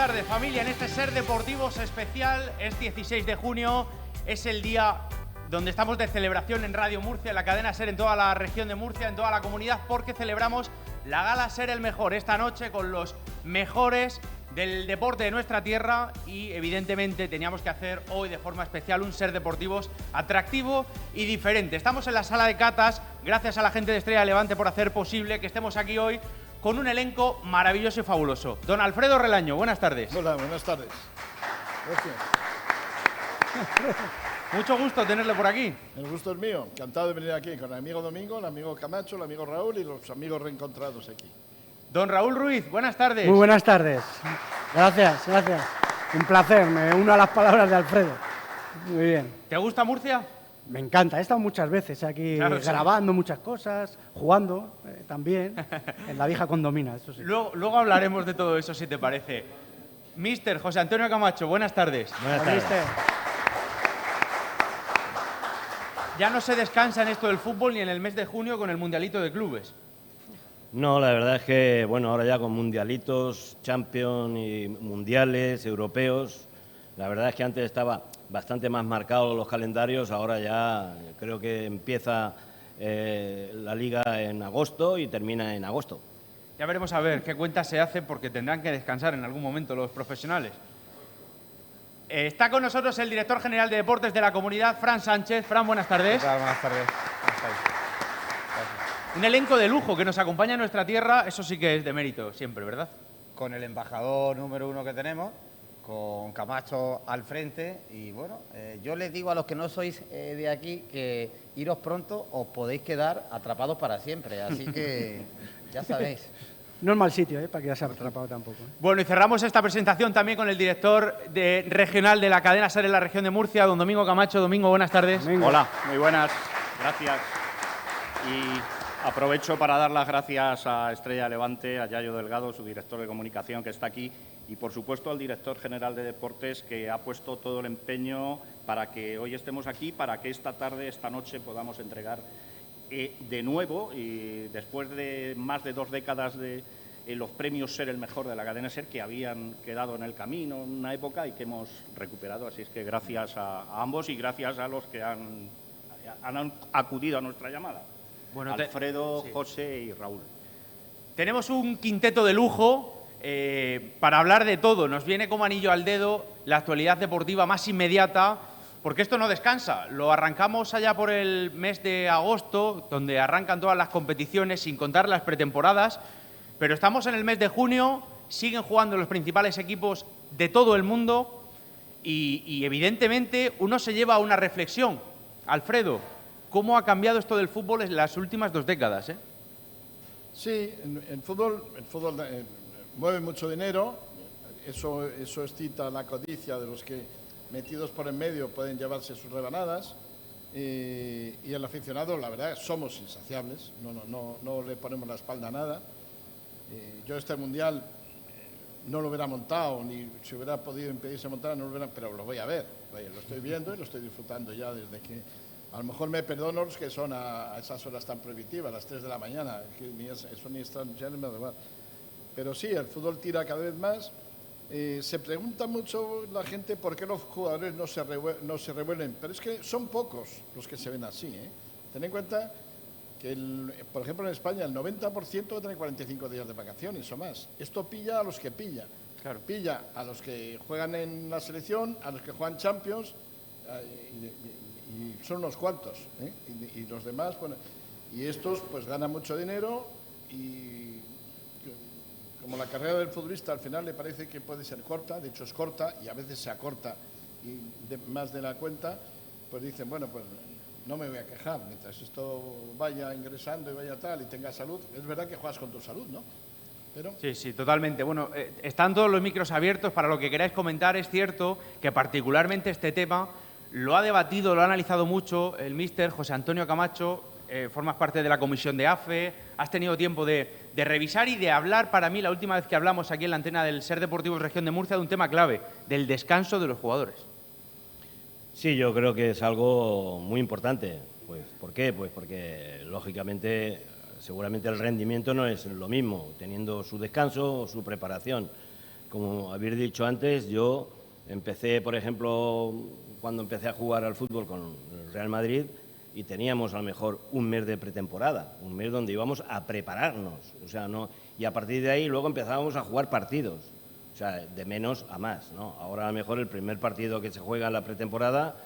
tardes, familia. En este Ser Deportivos especial es 16 de junio, es el día donde estamos de celebración en Radio Murcia, en la cadena Ser, en toda la región de Murcia, en toda la comunidad, porque celebramos la gala Ser el Mejor esta noche con los mejores del deporte de nuestra tierra y evidentemente teníamos que hacer hoy de forma especial un Ser Deportivos atractivo y diferente. Estamos en la sala de catas, gracias a la gente de Estrella Levante por hacer posible que estemos aquí hoy con un elenco maravilloso y fabuloso. Don Alfredo Relaño, buenas tardes. Hola, buenas tardes. Gracias. Mucho gusto tenerle por aquí. El gusto es mío. Encantado de venir aquí con el amigo Domingo, el amigo Camacho, el amigo Raúl y los amigos reencontrados aquí. Don Raúl Ruiz, buenas tardes. Muy buenas tardes. Gracias, gracias. Un placer, me uno a las palabras de Alfredo. Muy bien. ¿Te gusta Murcia? Me encanta, he estado muchas veces aquí grabando muchas cosas, jugando también, en la vieja condomina, eso sí. Luego hablaremos de todo eso, si te parece. Mister José Antonio Camacho, buenas tardes. Buenas tardes. Ya no se descansa en esto del fútbol ni en el mes de junio con el Mundialito de Clubes. No, la verdad es que, bueno, ahora ya con mundialitos, Champions y mundiales, europeos, la verdad es que antes estaba bastante más marcados los calendarios, ahora ya creo que empieza la liga en agosto y termina en agosto. Ya veremos a ver qué cuentas se hacen porque tendrán que descansar en algún momento los profesionales. Está con nosotros el director general de deportes de la comunidad, Fran Sánchez. Fran, buenas tardes. Buenas tardes. Un elenco de lujo que nos acompaña en nuestra tierra, eso sí que es de mérito siempre, ¿verdad? Con el embajador número 1 que tenemos, con Camacho al frente y bueno, yo les digo a los que no sois de aquí que iros pronto, os podéis quedar atrapados para siempre, así que ya sabéis. No es mal sitio, para que ya se haya atrapado tampoco. Bueno, y cerramos esta presentación también con el director regional de la cadena SER en la región de Murcia, don Domingo Camacho. Domingo, buenas tardes. Domingo. Hola, muy buenas, gracias. Y aprovecho para dar las gracias a Estrella Levante, a Yayo Delgado, su director de comunicación que está aquí, y por supuesto al director general de deportes que ha puesto todo el empeño para que hoy estemos aquí, para que esta tarde, esta noche podamos entregar de nuevo, y después de más de 2 décadas de los premios Ser el Mejor de la cadena Ser, que habían quedado en el camino en una época y que hemos recuperado. Así es que gracias a ambos y gracias a los que han acudido a nuestra llamada. Bueno, Alfredo, sí. José y Raúl. Tenemos un quinteto de lujo para hablar de todo. Nos viene como anillo al dedo la actualidad deportiva más inmediata, porque esto no descansa. Lo arrancamos allá por el mes de agosto, donde arrancan todas las competiciones, sin contar las pretemporadas, pero estamos en el mes de junio, siguen jugando los principales equipos de todo el mundo y evidentemente uno se lleva a una reflexión. Alfredo, ¿cómo ha cambiado esto del fútbol en las últimas 2 décadas? Sí, el fútbol mueve mucho dinero, eso excita la codicia de los que metidos por en medio pueden llevarse sus rebanadas y el aficionado, la verdad, somos insaciables, no le ponemos la espalda a nada. Yo este mundial no lo hubiera montado, ni si hubiera podido impedirse montar, no lo hubiera, pero lo voy a ver, lo estoy viendo y lo estoy disfrutando ya desde que... A lo mejor me perdono los que son a esas horas tan prohibitivas, a las 3 de la mañana, que eso ni están, ya no me da igual. Pero sí, el fútbol tira cada vez más. Se pregunta mucho la gente por qué los jugadores no se revuelven, pero es que son pocos los que se ven así. Ten en cuenta que, por ejemplo, en España el 90% tiene 45 días de vacaciones o más. Esto pilla a los que pilla. Claro. Pilla a los que juegan en la selección, a los que juegan Champions, y son unos cuantos, y los demás, bueno, y estos pues ganan mucho dinero y como la carrera del futbolista al final le parece que puede ser corta, de hecho es corta y a veces se acorta más de la cuenta, pues dicen, bueno, pues no me voy a quejar, mientras esto vaya ingresando y vaya tal y tenga salud, es verdad que juegas con tu salud, ¿no? Pero... Sí, totalmente. Bueno, están todos los micros abiertos para lo que queráis comentar. Es cierto que particularmente este tema lo ha debatido, lo ha analizado mucho el míster José Antonio Camacho. Formas parte de la comisión de AFE, has tenido tiempo de revisar y de hablar, para mí, la última vez que hablamos aquí en la antena del Ser Deportivos Región de Murcia, de un tema clave, del descanso de los jugadores. Sí, yo creo que es algo muy importante. Pues, ¿por qué? Pues porque, lógicamente, seguramente el rendimiento no es lo mismo, teniendo su descanso o su preparación. como habéis dicho antes, yo empecé, por ejemplo, cuando empecé a jugar al fútbol con el Real Madrid y teníamos a lo mejor un mes de pretemporada, un mes donde íbamos a prepararnos, o sea, no, y a partir de ahí luego empezábamos a jugar partidos, o sea, de menos a más, ¿no? Ahora a lo mejor el primer partido que se juega en la pretemporada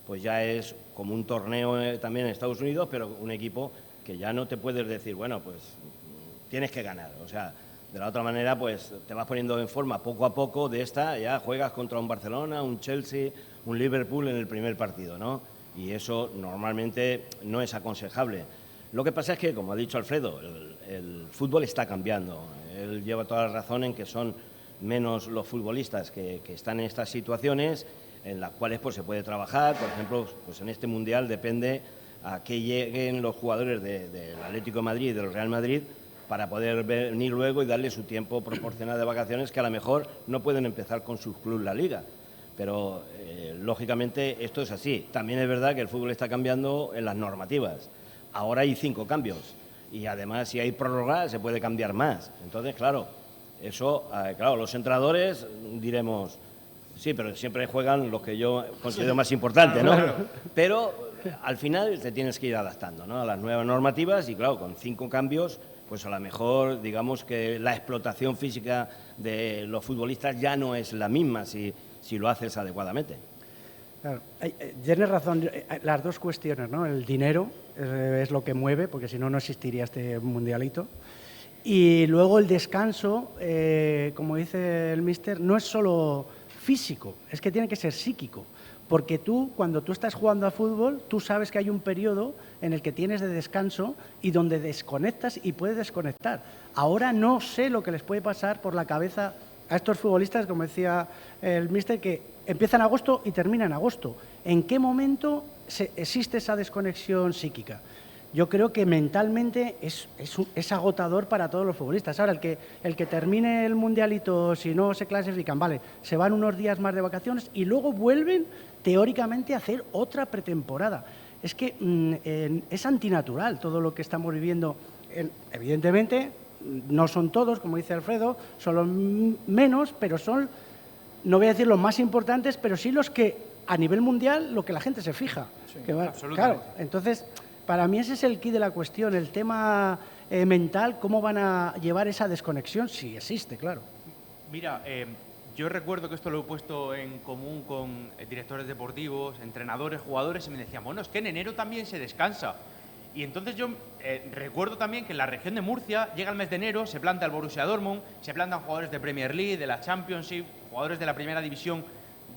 pues ya es como un torneo también en Estados Unidos, pero un equipo que ya no te puedes decir, bueno, pues tienes que ganar, o sea, de la otra manera, pues te vas poniendo en forma poco a poco de esta, ya juegas contra un Barcelona, un Chelsea, un Liverpool en el primer partido, ¿no? Y eso normalmente no es aconsejable. Lo que pasa es que, como ha dicho Alfredo, el fútbol está cambiando. Él lleva toda la razón en que son menos los futbolistas que están en estas situaciones en las cuales pues, se puede trabajar. Por ejemplo, pues en este Mundial depende a qué lleguen los jugadores del Atlético de Madrid y del Real Madrid para poder venir luego y darle su tiempo proporcional de vacaciones, que a lo mejor no pueden empezar con sus clubes la liga. Pero, lógicamente, esto es así. También es verdad que el fútbol está cambiando en las normativas. Ahora hay 5 cambios y, además, si hay prórroga, se puede cambiar más. Entonces, claro, eso, claro, los entrenadores diremos, sí, pero siempre juegan los que yo considero más importantes, ¿no? Pero, al final, te tienes que ir adaptando, ¿no?, a las nuevas normativas y, claro, con 5 cambios, pues a lo mejor, digamos que la explotación física de los futbolistas ya no es la misma si lo haces adecuadamente. Claro, tienes razón, las dos cuestiones, ¿no? El dinero es lo que mueve, porque si no, no existiría este mundialito. Y luego el descanso, como dice el míster, no es solo físico, es que tiene que ser psíquico. Porque tú, cuando tú estás jugando a fútbol, tú sabes que hay un periodo en el que tienes de descanso y donde desconectas y puedes desconectar. Ahora no sé lo que les puede pasar por la cabeza a estos futbolistas, como decía el míster, que empiezan en agosto y terminan en agosto. ¿En qué momento existe esa desconexión psíquica? Yo creo que mentalmente es agotador para todos los futbolistas. Ahora, el que termine el mundialito, si no se clasifican, vale, se van unos días más de vacaciones y luego vuelven teóricamente a hacer otra pretemporada. Es que es antinatural todo lo que estamos viviendo. Evidentemente, no son todos, como dice Alfredo, son los menos, pero son, no voy a decir los más importantes, pero sí los que a nivel mundial lo que la gente se fija. Sí, que va, absolutamente. claro, entonces, para mí ese es el quid de la cuestión, el tema mental, cómo van a llevar esa desconexión, si existe, claro. Mira, yo recuerdo que esto lo he puesto en común con directores deportivos, entrenadores, jugadores, y me decían, bueno, es que en enero también se descansa. Y entonces yo recuerdo también que en la región de Murcia llega el mes de enero, se planta el Borussia Dortmund, se plantan jugadores de Premier League, de la Championship, jugadores de la primera división,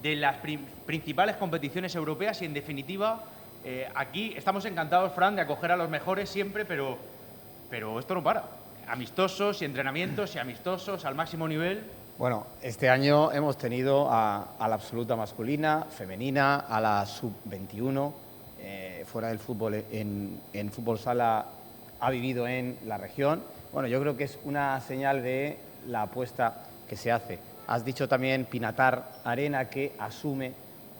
de las principales competiciones europeas y, en definitiva, aquí estamos encantados, Fran, de acoger a los mejores siempre, pero esto no para. Amistosos y entrenamientos y amistosos al máximo nivel. Bueno, este año hemos tenido a la absoluta masculina, femenina, a la sub-21, fuera del fútbol, en fútbol sala ha vivido en la región. Bueno, yo creo que es una señal de la apuesta que se hace. Has dicho también Pinatar Arena, que asume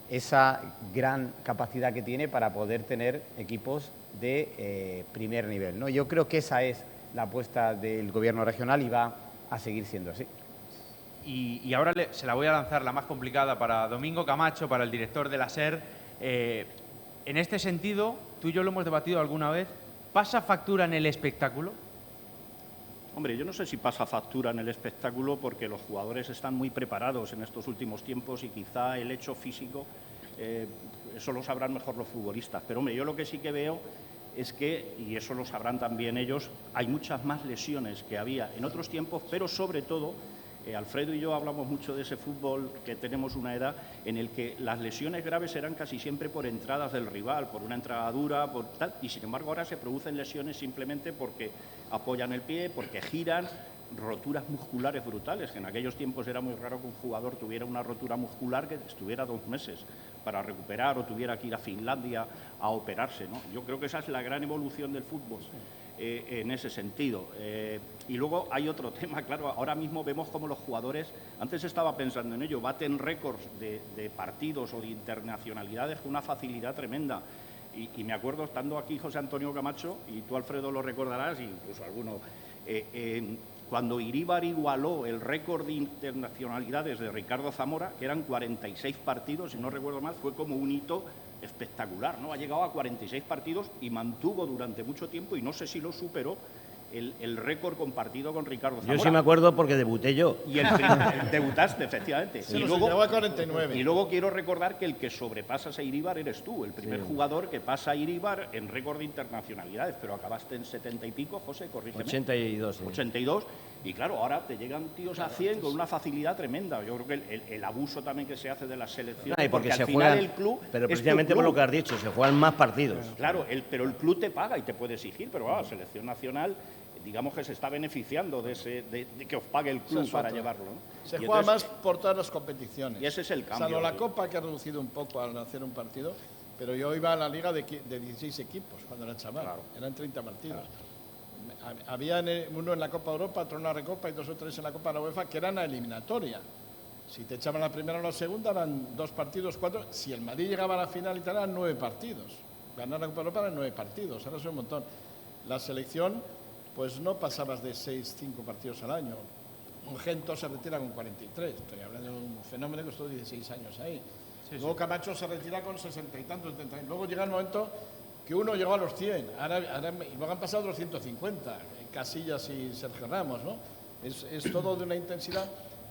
esa gran capacidad que tiene para poder tener equipos de primer nivel, ¿no? Yo creo que esa es la apuesta del Gobierno regional y va a seguir siendo así. Y ahora se la voy a lanzar, la más complicada, para Domingo Camacho, para el director de la SER. En este sentido, tú y yo lo hemos debatido alguna vez, ¿pasa factura en el espectáculo? Hombre, yo no sé si pasa factura en el espectáculo porque los jugadores están muy preparados en estos últimos tiempos y quizá el hecho físico, eso lo sabrán mejor los futbolistas. Pero, hombre, yo lo que sí que veo es que, y eso lo sabrán también ellos, hay muchas más lesiones que había en otros tiempos, pero sobre todo, Alfredo y yo hablamos mucho de ese fútbol que tenemos una edad en el que las lesiones graves eran casi siempre por entradas del rival, por una entrada dura, por tal, y sin embargo ahora se producen lesiones simplemente porque apoyan el pie, porque giran, roturas musculares brutales, que en aquellos tiempos era muy raro que un jugador tuviera una rotura muscular que estuviera 2 meses para recuperar o tuviera que ir a Finlandia a operarse, ¿no? Yo creo que esa es la gran evolución del fútbol. En ese sentido. Y luego hay otro tema, claro, ahora mismo vemos como los jugadores, antes estaba pensando en ello, baten récords de partidos o de internacionalidades con una facilidad tremenda. Y me acuerdo, estando aquí José Antonio Camacho, y tú, Alfredo, lo recordarás, e incluso alguno, cuando Iríbar igualó el récord de internacionalidades de Ricardo Zamora, que eran 46 partidos, si no recuerdo mal, fue como un hito espectacular, ¿no? Ha llegado a 46 partidos y mantuvo durante mucho tiempo, y no sé si lo superó, el récord compartido con Ricardo Zamora. Yo sí me acuerdo porque debuté yo. Y debutaste, efectivamente. Se nos llevó a 49. Y luego quiero recordar que el que sobrepasas a Iríbar eres tú, el primer jugador que pasa a Iríbar en récord de internacionalidades, pero acabaste en 70 y pico, José, corrígeme. 82. Sí. 82, y claro, ahora te llegan tíos a 100 con una facilidad tremenda. Yo creo que el abuso también que se hace de las selecciones, Y porque al se final juegan, el club pero es tu precisamente por club. lo que has dicho, se juegan más partidos. Claro, pero el club te paga y te puede exigir, pero la selección nacional, digamos que se está beneficiando de que os pague el club para llevarlo, ¿no? Se Y juega entonces, más por todas las competiciones. Y ese es el cambio. Salvo la Copa, que ha reducido un poco al hacer un partido, pero yo iba a la liga de 16 equipos cuando era chaval. Claro. Eran 30 partidos. Había uno en la Copa Europa, otro en la Recopa y 2 o 3 en la Copa de la UEFA, que eran a eliminatoria. Si te echaban la primera o la segunda, eran 2 partidos, 4. Si el Madrid llegaba a la final y tal, eran 9 partidos. Ganar la Copa Europa eran 9 partidos, ahora son un montón. La selección, pues no pasabas de 6, 5 partidos al año. Un Gento se retira con 43. Estoy hablando de un fenómeno que estuvo 16 años ahí. Luego Camacho se retira con 60 y tantos, 70. Luego llega el momento que uno llegó a los 100. Y luego han pasado los 150. Casillas y Sergio Ramos, ¿no? Es todo de una intensidad.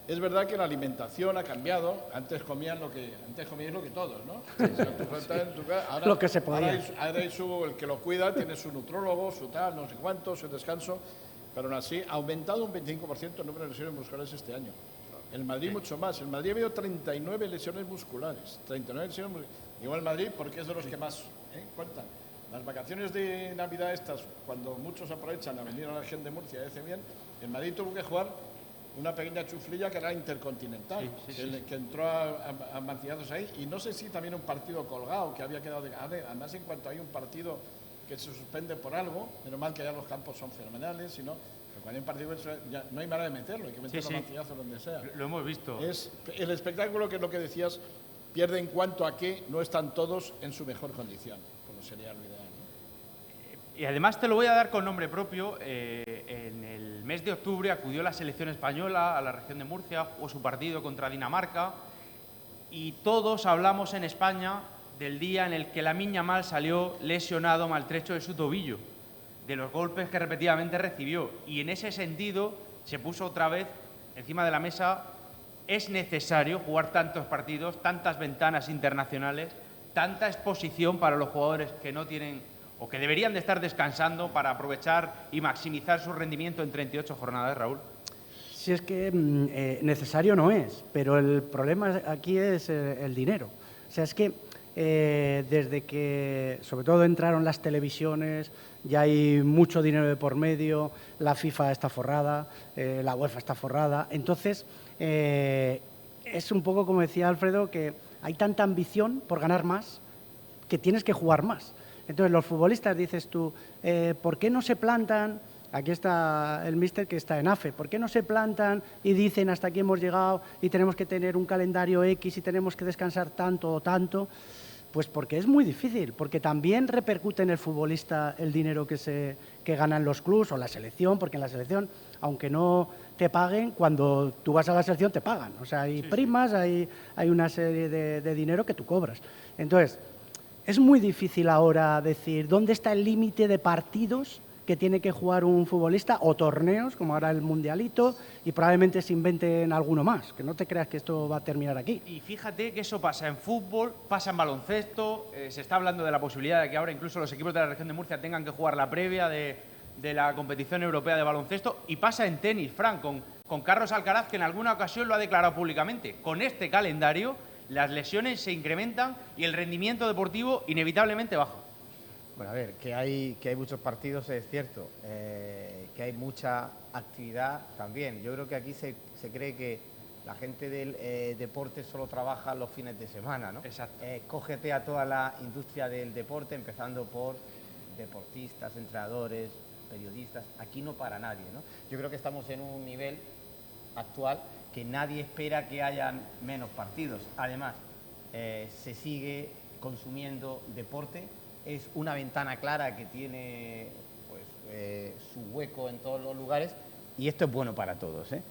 Es verdad que la alimentación ha cambiado. Antes comíais lo que todos, ¿no? Ahora, Lo que se podía. Ahora hay el que lo cuida, tiene su nutrólogo, su tal, no sé cuánto, su descanso. Pero aún así ha aumentado un 25% el número de lesiones musculares este año. El Madrid mucho más. El Madrid ha habido 39 lesiones musculares. 39 lesiones musculares. Digo el Madrid porque es de los que más cuentan. Las vacaciones de Navidad estas, cuando muchos aprovechan a venir a la región de Murcia y hace bien, el Madrid tuvo que jugar una pequeña chuflilla que era intercontinental, que entró a martillazos ahí. Y no sé si también un partido colgado que había quedado... Además, en cuanto hay un partido que se suspende por algo, menos mal que ya los campos son fenomenales, sino que cuando hay un partido ya no hay manera de meterlo, hay que meterlo a martillazos donde sea. Lo hemos visto. Es el espectáculo, que es lo que decías, pierde en cuanto a que no están todos en su mejor condición, como sería lo ideal, ¿no? Y además te lo voy a dar con nombre propio. En el mes de octubre acudió la selección española a la región de Murcia, jugó su partido contra Dinamarca, y todos hablamos en España del día en el que Lamine Yamal salió lesionado, maltrecho de su tobillo, de los golpes que repetidamente recibió. Y en ese sentido se puso otra vez encima de la mesa: es necesario jugar tantos partidos, tantas ventanas internacionales, tanta exposición para los jugadores que no tienen o que deberían de estar descansando para aprovechar y maximizar su rendimiento en 38 jornadas, Raúl. Si es que necesario no es, pero el problema aquí es el dinero. O sea, es que desde que, sobre todo, entraron las televisiones, ya hay mucho dinero de por medio, la FIFA está forrada, la UEFA está forrada. Entonces, es un poco como decía Alfredo, que hay tanta ambición por ganar más que tienes que jugar más. Entonces, los futbolistas, dices tú, ¿por qué no se plantan? Aquí está el míster que está en AFE. ¿Por qué no se plantan y dicen hasta aquí hemos llegado y tenemos que tener un calendario X y tenemos que descansar tanto o tanto? Pues porque es muy difícil, porque también repercute en el futbolista el dinero que ganan los clubs o la selección, porque en la selección, aunque no te paguen, cuando tú vas a la selección te pagan. O sea, hay primas, hay una serie de dinero que tú cobras. Entonces, es muy difícil ahora decir dónde está el límite de partidos que tiene que jugar un futbolista, o torneos, como ahora el Mundialito, y probablemente se inventen alguno más, que no te creas que esto va a terminar aquí. Y fíjate que eso pasa en fútbol, pasa en baloncesto, se está hablando de la posibilidad de que ahora incluso los equipos de la región de Murcia tengan que jugar la previa de la competición europea de baloncesto, y pasa en tenis, Fran, con Carlos Alcaraz, que en alguna ocasión lo ha declarado públicamente. Con este calendario, las lesiones se incrementan y el rendimiento deportivo inevitablemente baja. Bueno, a ver, que hay muchos partidos, es cierto, que hay mucha actividad también. Yo creo que aquí se cree que la gente del deporte solo trabaja los fines de semana, ¿no? Exacto. Cógete a toda la industria del deporte, empezando por deportistas, entrenadores, periodistas. Aquí no para nadie, ¿no? Yo creo que estamos en un nivel actual que nadie espera que hayan menos partidos. Además, se sigue consumiendo deporte. Es una ventana clara que tiene pues, su hueco en todos los lugares, y esto es bueno para todos, ¿eh?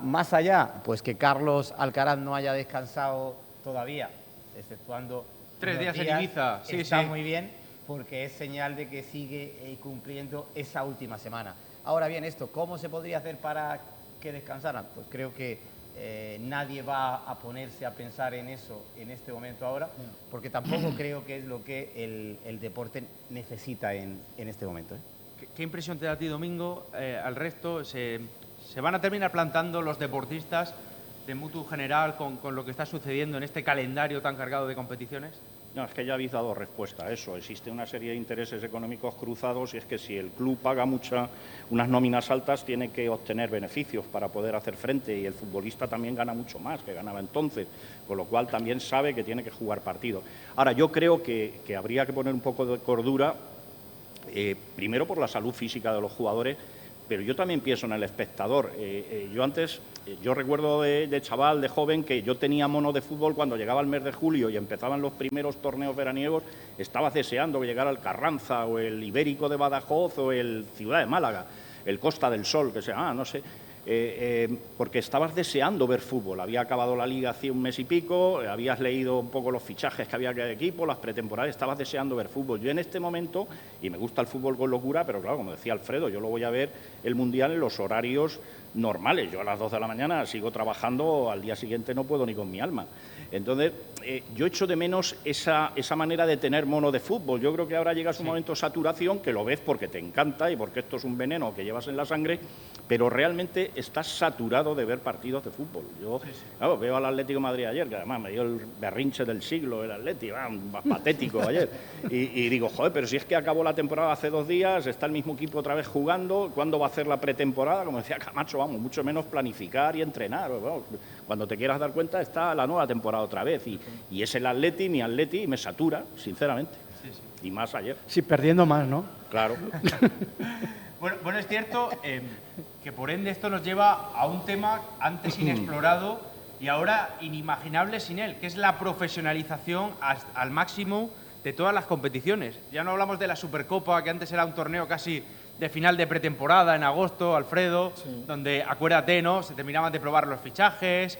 Más allá, pues que Carlos Alcaraz no haya descansado todavía, exceptuando 3 días en Ibiza, sí, está sí. muy bien, porque es señal de que sigue cumpliendo esa última semana. Ahora bien, ¿cómo se podría hacer para que descansaran? Pues creo que nadie va a ponerse a pensar en eso en este momento ahora, porque tampoco creo que es lo que el deporte necesita en este momento, ¿eh? ¿Qué impresión te da a ti, Domingo? Al resto, ¿se van a terminar plantando los deportistas de mutuo general con lo que está sucediendo en este calendario tan cargado de competiciones? No, es que ya habéis dado respuesta a eso. Existe una serie de intereses económicos cruzados y es que si el club paga unas nóminas altas, tiene que obtener beneficios para poder hacer frente y el futbolista también gana mucho más que ganaba entonces, con lo cual también sabe que tiene que jugar partidos. Ahora, yo creo que habría que poner un poco de cordura, primero por la salud física de los jugadores, pero yo también pienso en el espectador. Yo recuerdo de chaval, de joven, que yo tenía mono de fútbol cuando llegaba el mes de julio y empezaban los primeros torneos veraniegos, estaba deseando que llegara el Carranza o el Ibérico de Badajoz o el Ciudad de Málaga, el Costa del Sol, que sea, no sé, porque estabas deseando ver fútbol. Había acabado la liga hace un mes y pico, habías leído un poco los fichajes que había cada equipo, las pretemporadas, estabas deseando ver fútbol. Yo en este momento, y me gusta el fútbol con locura, pero claro, como decía Alfredo, yo lo voy a ver el Mundial en los horarios normales. Yo a las 2 de la mañana sigo trabajando, al día siguiente no puedo ni con mi alma. Entonces, yo echo de menos esa manera de tener mono de fútbol. Yo creo que ahora llega su momento de saturación, que lo ves porque te encanta y porque esto es un veneno que llevas en la sangre, pero realmente estás saturado de ver partidos de fútbol. Yo claro, veo al Atlético de Madrid ayer, que además me dio el berrinche del siglo, el Atlético, patético ayer, y digo, joder, pero si es que acabó la temporada hace 2 días, está el mismo equipo otra vez jugando, ¿cuándo va a hacer la pretemporada? Como decía Camacho, vamos, mucho menos planificar y entrenar. Bueno, cuando te quieras dar cuenta está la nueva temporada otra vez, y es el Atleti, mi Atleti, y me satura, sinceramente. Y más ayer. Sí, perdiendo más, ¿no? Claro. Bueno, es cierto que por ende esto nos lleva a un tema antes inexplorado y ahora inimaginable sin él, que es la profesionalización al máximo de todas las competiciones. Ya no hablamos de la Supercopa, que antes era un torneo casi de final de pretemporada, en agosto, Alfredo, donde, acuérdate, ¿no?, se terminaban de probar los fichajes.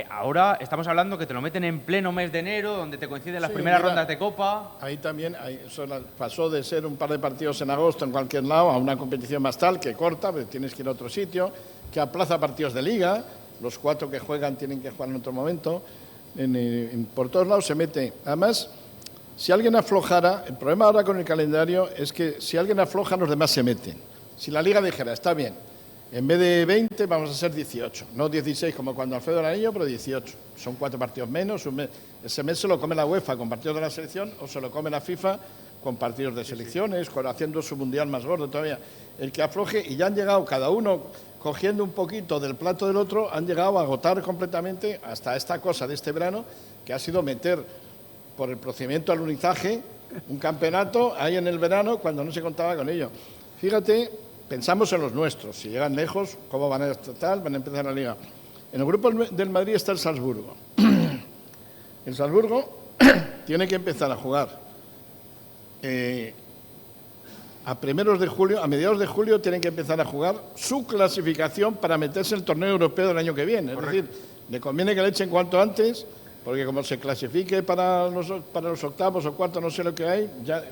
Ahora estamos hablando que te lo meten en pleno mes de enero, donde te coinciden las primeras rondas de Copa. Ahí también eso pasó de ser un par de partidos en agosto en cualquier lado a una competición más tal, que corta, porque tienes que ir a otro sitio, que aplaza partidos de liga, los 4 que juegan tienen que jugar en otro momento. Por todos lados se mete. Además, si alguien aflojara, el problema ahora con el calendario es que si alguien afloja, los demás se meten. Si la liga dijera, está bien, en vez de 20 vamos a ser 18, no 16 como cuando Alfredo era niño, pero 18. Son 4 partidos menos, ese mes se lo come la UEFA con partidos de la selección o se lo come la FIFA con partidos de selecciones, haciendo su mundial más gordo todavía. El que afloje, y ya han llegado cada uno cogiendo un poquito del plato del otro, han llegado a agotar completamente hasta esta cosa de este verano, que ha sido meter por el procedimiento al alunizaje un campeonato ahí en el verano cuando no se contaba con ello. Fíjate, pensamos en los nuestros, si llegan lejos, ¿cómo van a estar? Van a empezar la liga. En el grupo del Madrid está el Salzburgo. El Salzburgo tiene que empezar a jugar a primeros de julio, a mediados de julio tienen que empezar a jugar su clasificación para meterse en el torneo europeo del año que viene. Correcto. Es decir, le conviene que le echen cuanto antes, porque como se clasifique para los octavos o cuartos, no sé lo que hay, ya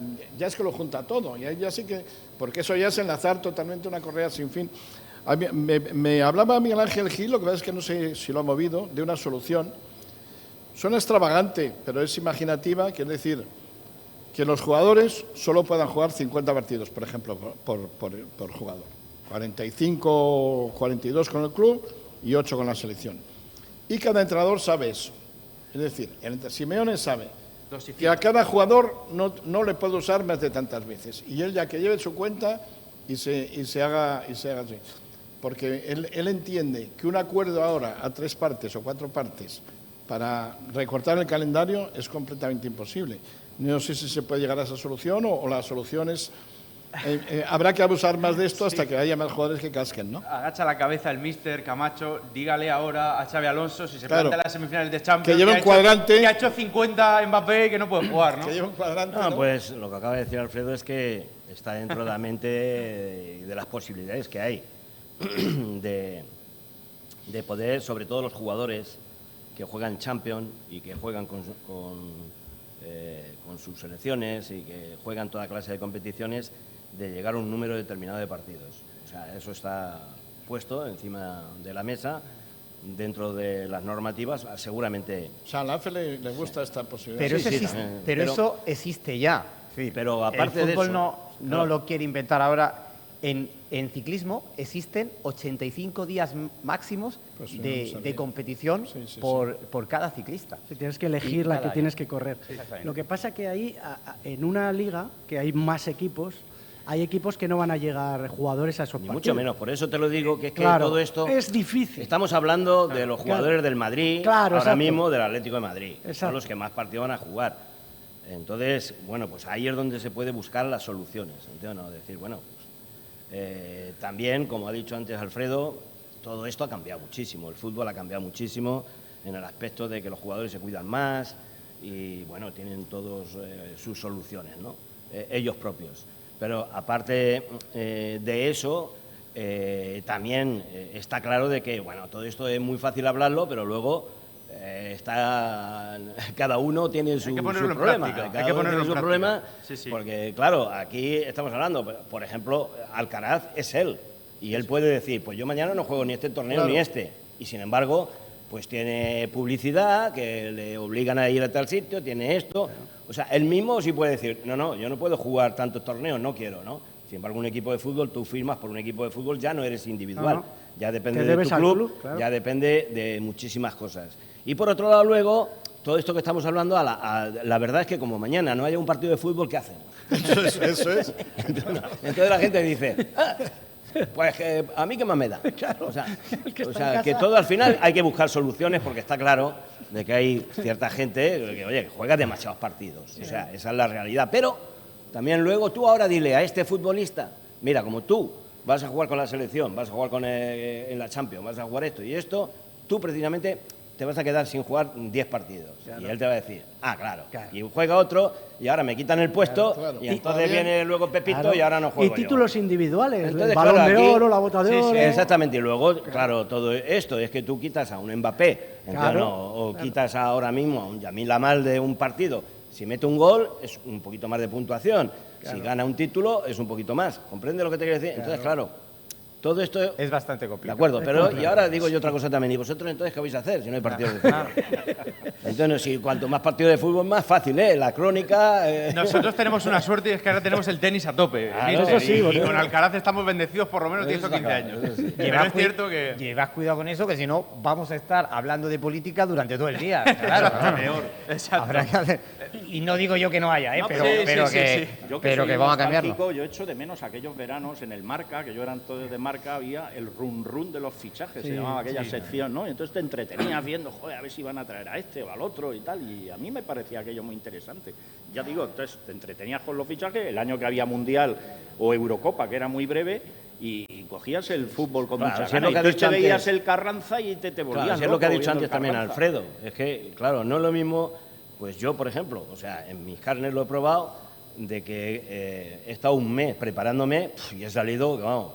es que lo junta todo. Y ahí ya sí que, porque eso ya es enlazar totalmente una correa sin fin. Me hablaba Miguel Ángel Gil, lo que pasa es que no sé si lo ha movido, de una solución. Suena extravagante, pero es imaginativa, quiere decir que los jugadores solo puedan jugar 50 partidos, por ejemplo, por jugador. 45, 42 con el club y 8 con la selección. Y cada entrenador sabe eso. Es decir, el Simeone sabe que a cada jugador no le puede usar más de tantas veces. Y él ya que lleve su cuenta y se haga así. Porque él entiende que un acuerdo ahora a 3 partes o 4 partes para recortar el calendario es completamente imposible. No sé si se puede llegar a esa solución o la solución es... habrá que abusar más de esto hasta que haya más jugadores que casquen, ¿no? Agacha la cabeza el míster Camacho, dígale ahora a Xabi Alonso si se plantea las semifinales de Champions. Que lleva un cuadrante. Que ha hecho 50 Mbappé y que no puede jugar, ¿no? Que lleva un cuadrante, ¿no? Pues lo que acaba de decir Alfredo es que está dentro de la mente de las posibilidades que hay. de poder, sobre todo los jugadores que juegan Champions y que juegan con sus selecciones y que juegan toda clase de competiciones, de llegar a un número determinado de partidos. O sea, eso está puesto encima de la mesa, dentro de las normativas, seguramente. O sea, a la AFE le gusta esta posibilidad. Pero, Sí, eso, sí, existe, también. pero Pero- eso existe ya. Sí. Pero aparte el de fútbol eso, no claro. lo quiere inventar ahora. En ciclismo existen 85 días máximos Pues no de sabía. competición Sí, sí, por cada ciclista. Si tienes que elegir la cada que año. tienes que correr. Exactamente. Lo que pasa que ahí, en una liga, que hay más equipos, hay equipos que no van a llegar jugadores a esos Ni partidos. mucho menos. Por eso te lo digo, que es que Claro, todo esto... es difícil. Estamos hablando de los jugadores del Madrid, Claro, ahora exacto. mismo del Atlético de Madrid. que Son Exacto. los que más partidos van a jugar. Entonces, bueno, pues ahí es donde se puede buscar las soluciones. ¿Entiendes? No, decir, bueno, pues, también, como ha dicho antes Alfredo, todo esto ha cambiado muchísimo. El fútbol ha cambiado muchísimo en el aspecto de que los jugadores se cuidan más y, bueno, tienen todos sus soluciones, ¿no? Ellos propios. Pero aparte de eso, también está claro de que, bueno, todo esto es muy fácil hablarlo, pero luego cada uno tiene su, que ponerlo su en problema. práctica, Cada hay que uno ponerlo tiene en su práctica. problema, Sí, sí. porque, claro, aquí estamos hablando, por ejemplo, Alcaraz es él, y él puede decir, pues yo mañana no juego ni este torneo Claro. ni este, y sin embargo, pues tiene publicidad, que le obligan a ir a tal sitio, tiene esto, o sea, él mismo sí puede decir, no, yo no puedo jugar tantos torneos, no quiero, ¿no? Sin embargo, un equipo de fútbol, tú firmas por un equipo de fútbol, ya no eres individual, No, no. ya depende Te de debes tu al club, club, claro. ya depende de muchísimas cosas. Y por otro lado, luego, todo esto que estamos hablando, la verdad es que como mañana no haya un partido de fútbol, ¿qué hacen? Eso es. Entonces la gente dice, pues a mí qué más me da. O sea, que todo al final hay que buscar soluciones porque está claro de que hay cierta gente que, oye, que juega demasiados partidos. O sea, esa es la realidad. Pero también luego tú ahora dile a este futbolista, mira, como tú vas a jugar con la selección, vas a jugar en la Champions, vas a jugar esto y esto, tú precisamente te vas a quedar sin jugar 10 partidos. Y él te va a decir, claro. Y juega otro y ahora me quitan el puesto Claro. y entonces Todavía- viene luego Pepito Claro. y ahora no juego Y títulos individuales, Entonces, el balón claro, de aquí- oro, la bota de oro. Exactamente, y luego, claro, todo esto es que tú quitas a un Mbappé, ¿entiendes? Claro, No, o quitas ahora mismo a un Yamil Lamal de un partido. Si mete un gol, es un poquito más de puntuación. Si gana un título, es un poquito más. ¿Comprende lo que te quiero decir? Entonces, claro, todo esto... Es bastante De complicado. acuerdo, pero y ahora digo yo otra cosa también. ¿Y vosotros entonces qué vais a hacer si no hay partidos de fútbol? Entonces, si cuanto más partidos de fútbol, más fácil, ¿eh? La crónica... Nosotros tenemos una suerte y es que ahora tenemos el tenis a tope. Claro, mister, eso sí, y porque- con Alcaraz estamos bendecidos por lo menos 10 o Eso 15 está años. claro, eso sí. Pero es cierto que... Llevad cuidado con eso, que si no vamos a estar hablando de política durante todo el día. Claro, peor. Exacto. Habrá que hacer- Y no digo yo que no haya, No, pero, sí, pero sí, que, sí. Yo pero soy que vamos a cambiarlo. nostálgico, yo echo de menos aquellos veranos en el Marca, que yo era entonces de Marca, había el run run de los fichajes, se llamaba aquella sección, ¿no? Y entonces te entretenías viendo, joder, a ver si van a traer a este o al otro y tal, y a mí me parecía aquello muy interesante. Ya digo, entonces te entretenías con los fichajes, el año que había Mundial o Eurocopa, que era muy breve, y cogías el fútbol con Claro, mucha si es gana, lo y que ha entonces dicho te veías antes. el Carranza y te volvías Claro, si es lo que ha loco dicho viendo antes el también Carranza. Alfredo. Es que, claro, no es lo mismo, pues yo, por ejemplo, o sea, en mis carnes lo he probado, de que he estado un mes preparándome y he salido, vamos,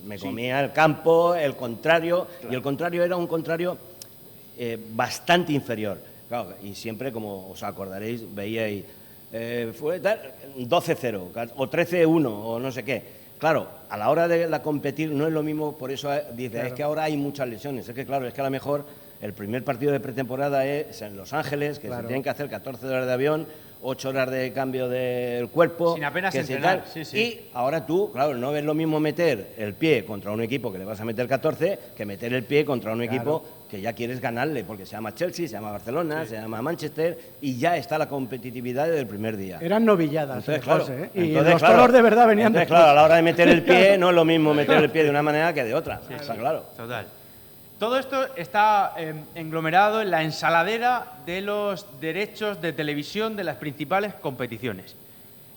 me comía el campo, el contrario, y el contrario era un contrario bastante inferior. Claro, y siempre, como os acordaréis, veíais, fue tal, 12-0 o 13-1 o no sé qué. Claro, a la hora de competir no es lo mismo, por eso dice, es que ahora hay muchas lesiones. Es que, claro, es que a lo mejor el primer partido de pretemporada es en Los Ángeles, que se tienen que hacer 14 horas de avión, 8 horas de cambio del cuerpo. Sin apenas que si entrenar, tal. sí, sí. Y ahora tú, claro, no es lo mismo meter el pie contra un equipo que le vas a meter 14 que meter el pie contra un equipo que ya quieres ganarle, porque se llama Chelsea, se llama Barcelona, se llama Manchester, y ya está la competitividad desde el primer día. Eran novilladas, Entonces, claro, José, ¿eh? Y entonces, los claro, toros de verdad venían entonces, después. claro, a la hora de meter el pie no es lo mismo meter el pie de una manera que de otra, está claro. Total. Todo esto está englomerado en la ensaladera de los derechos de televisión de las principales competiciones.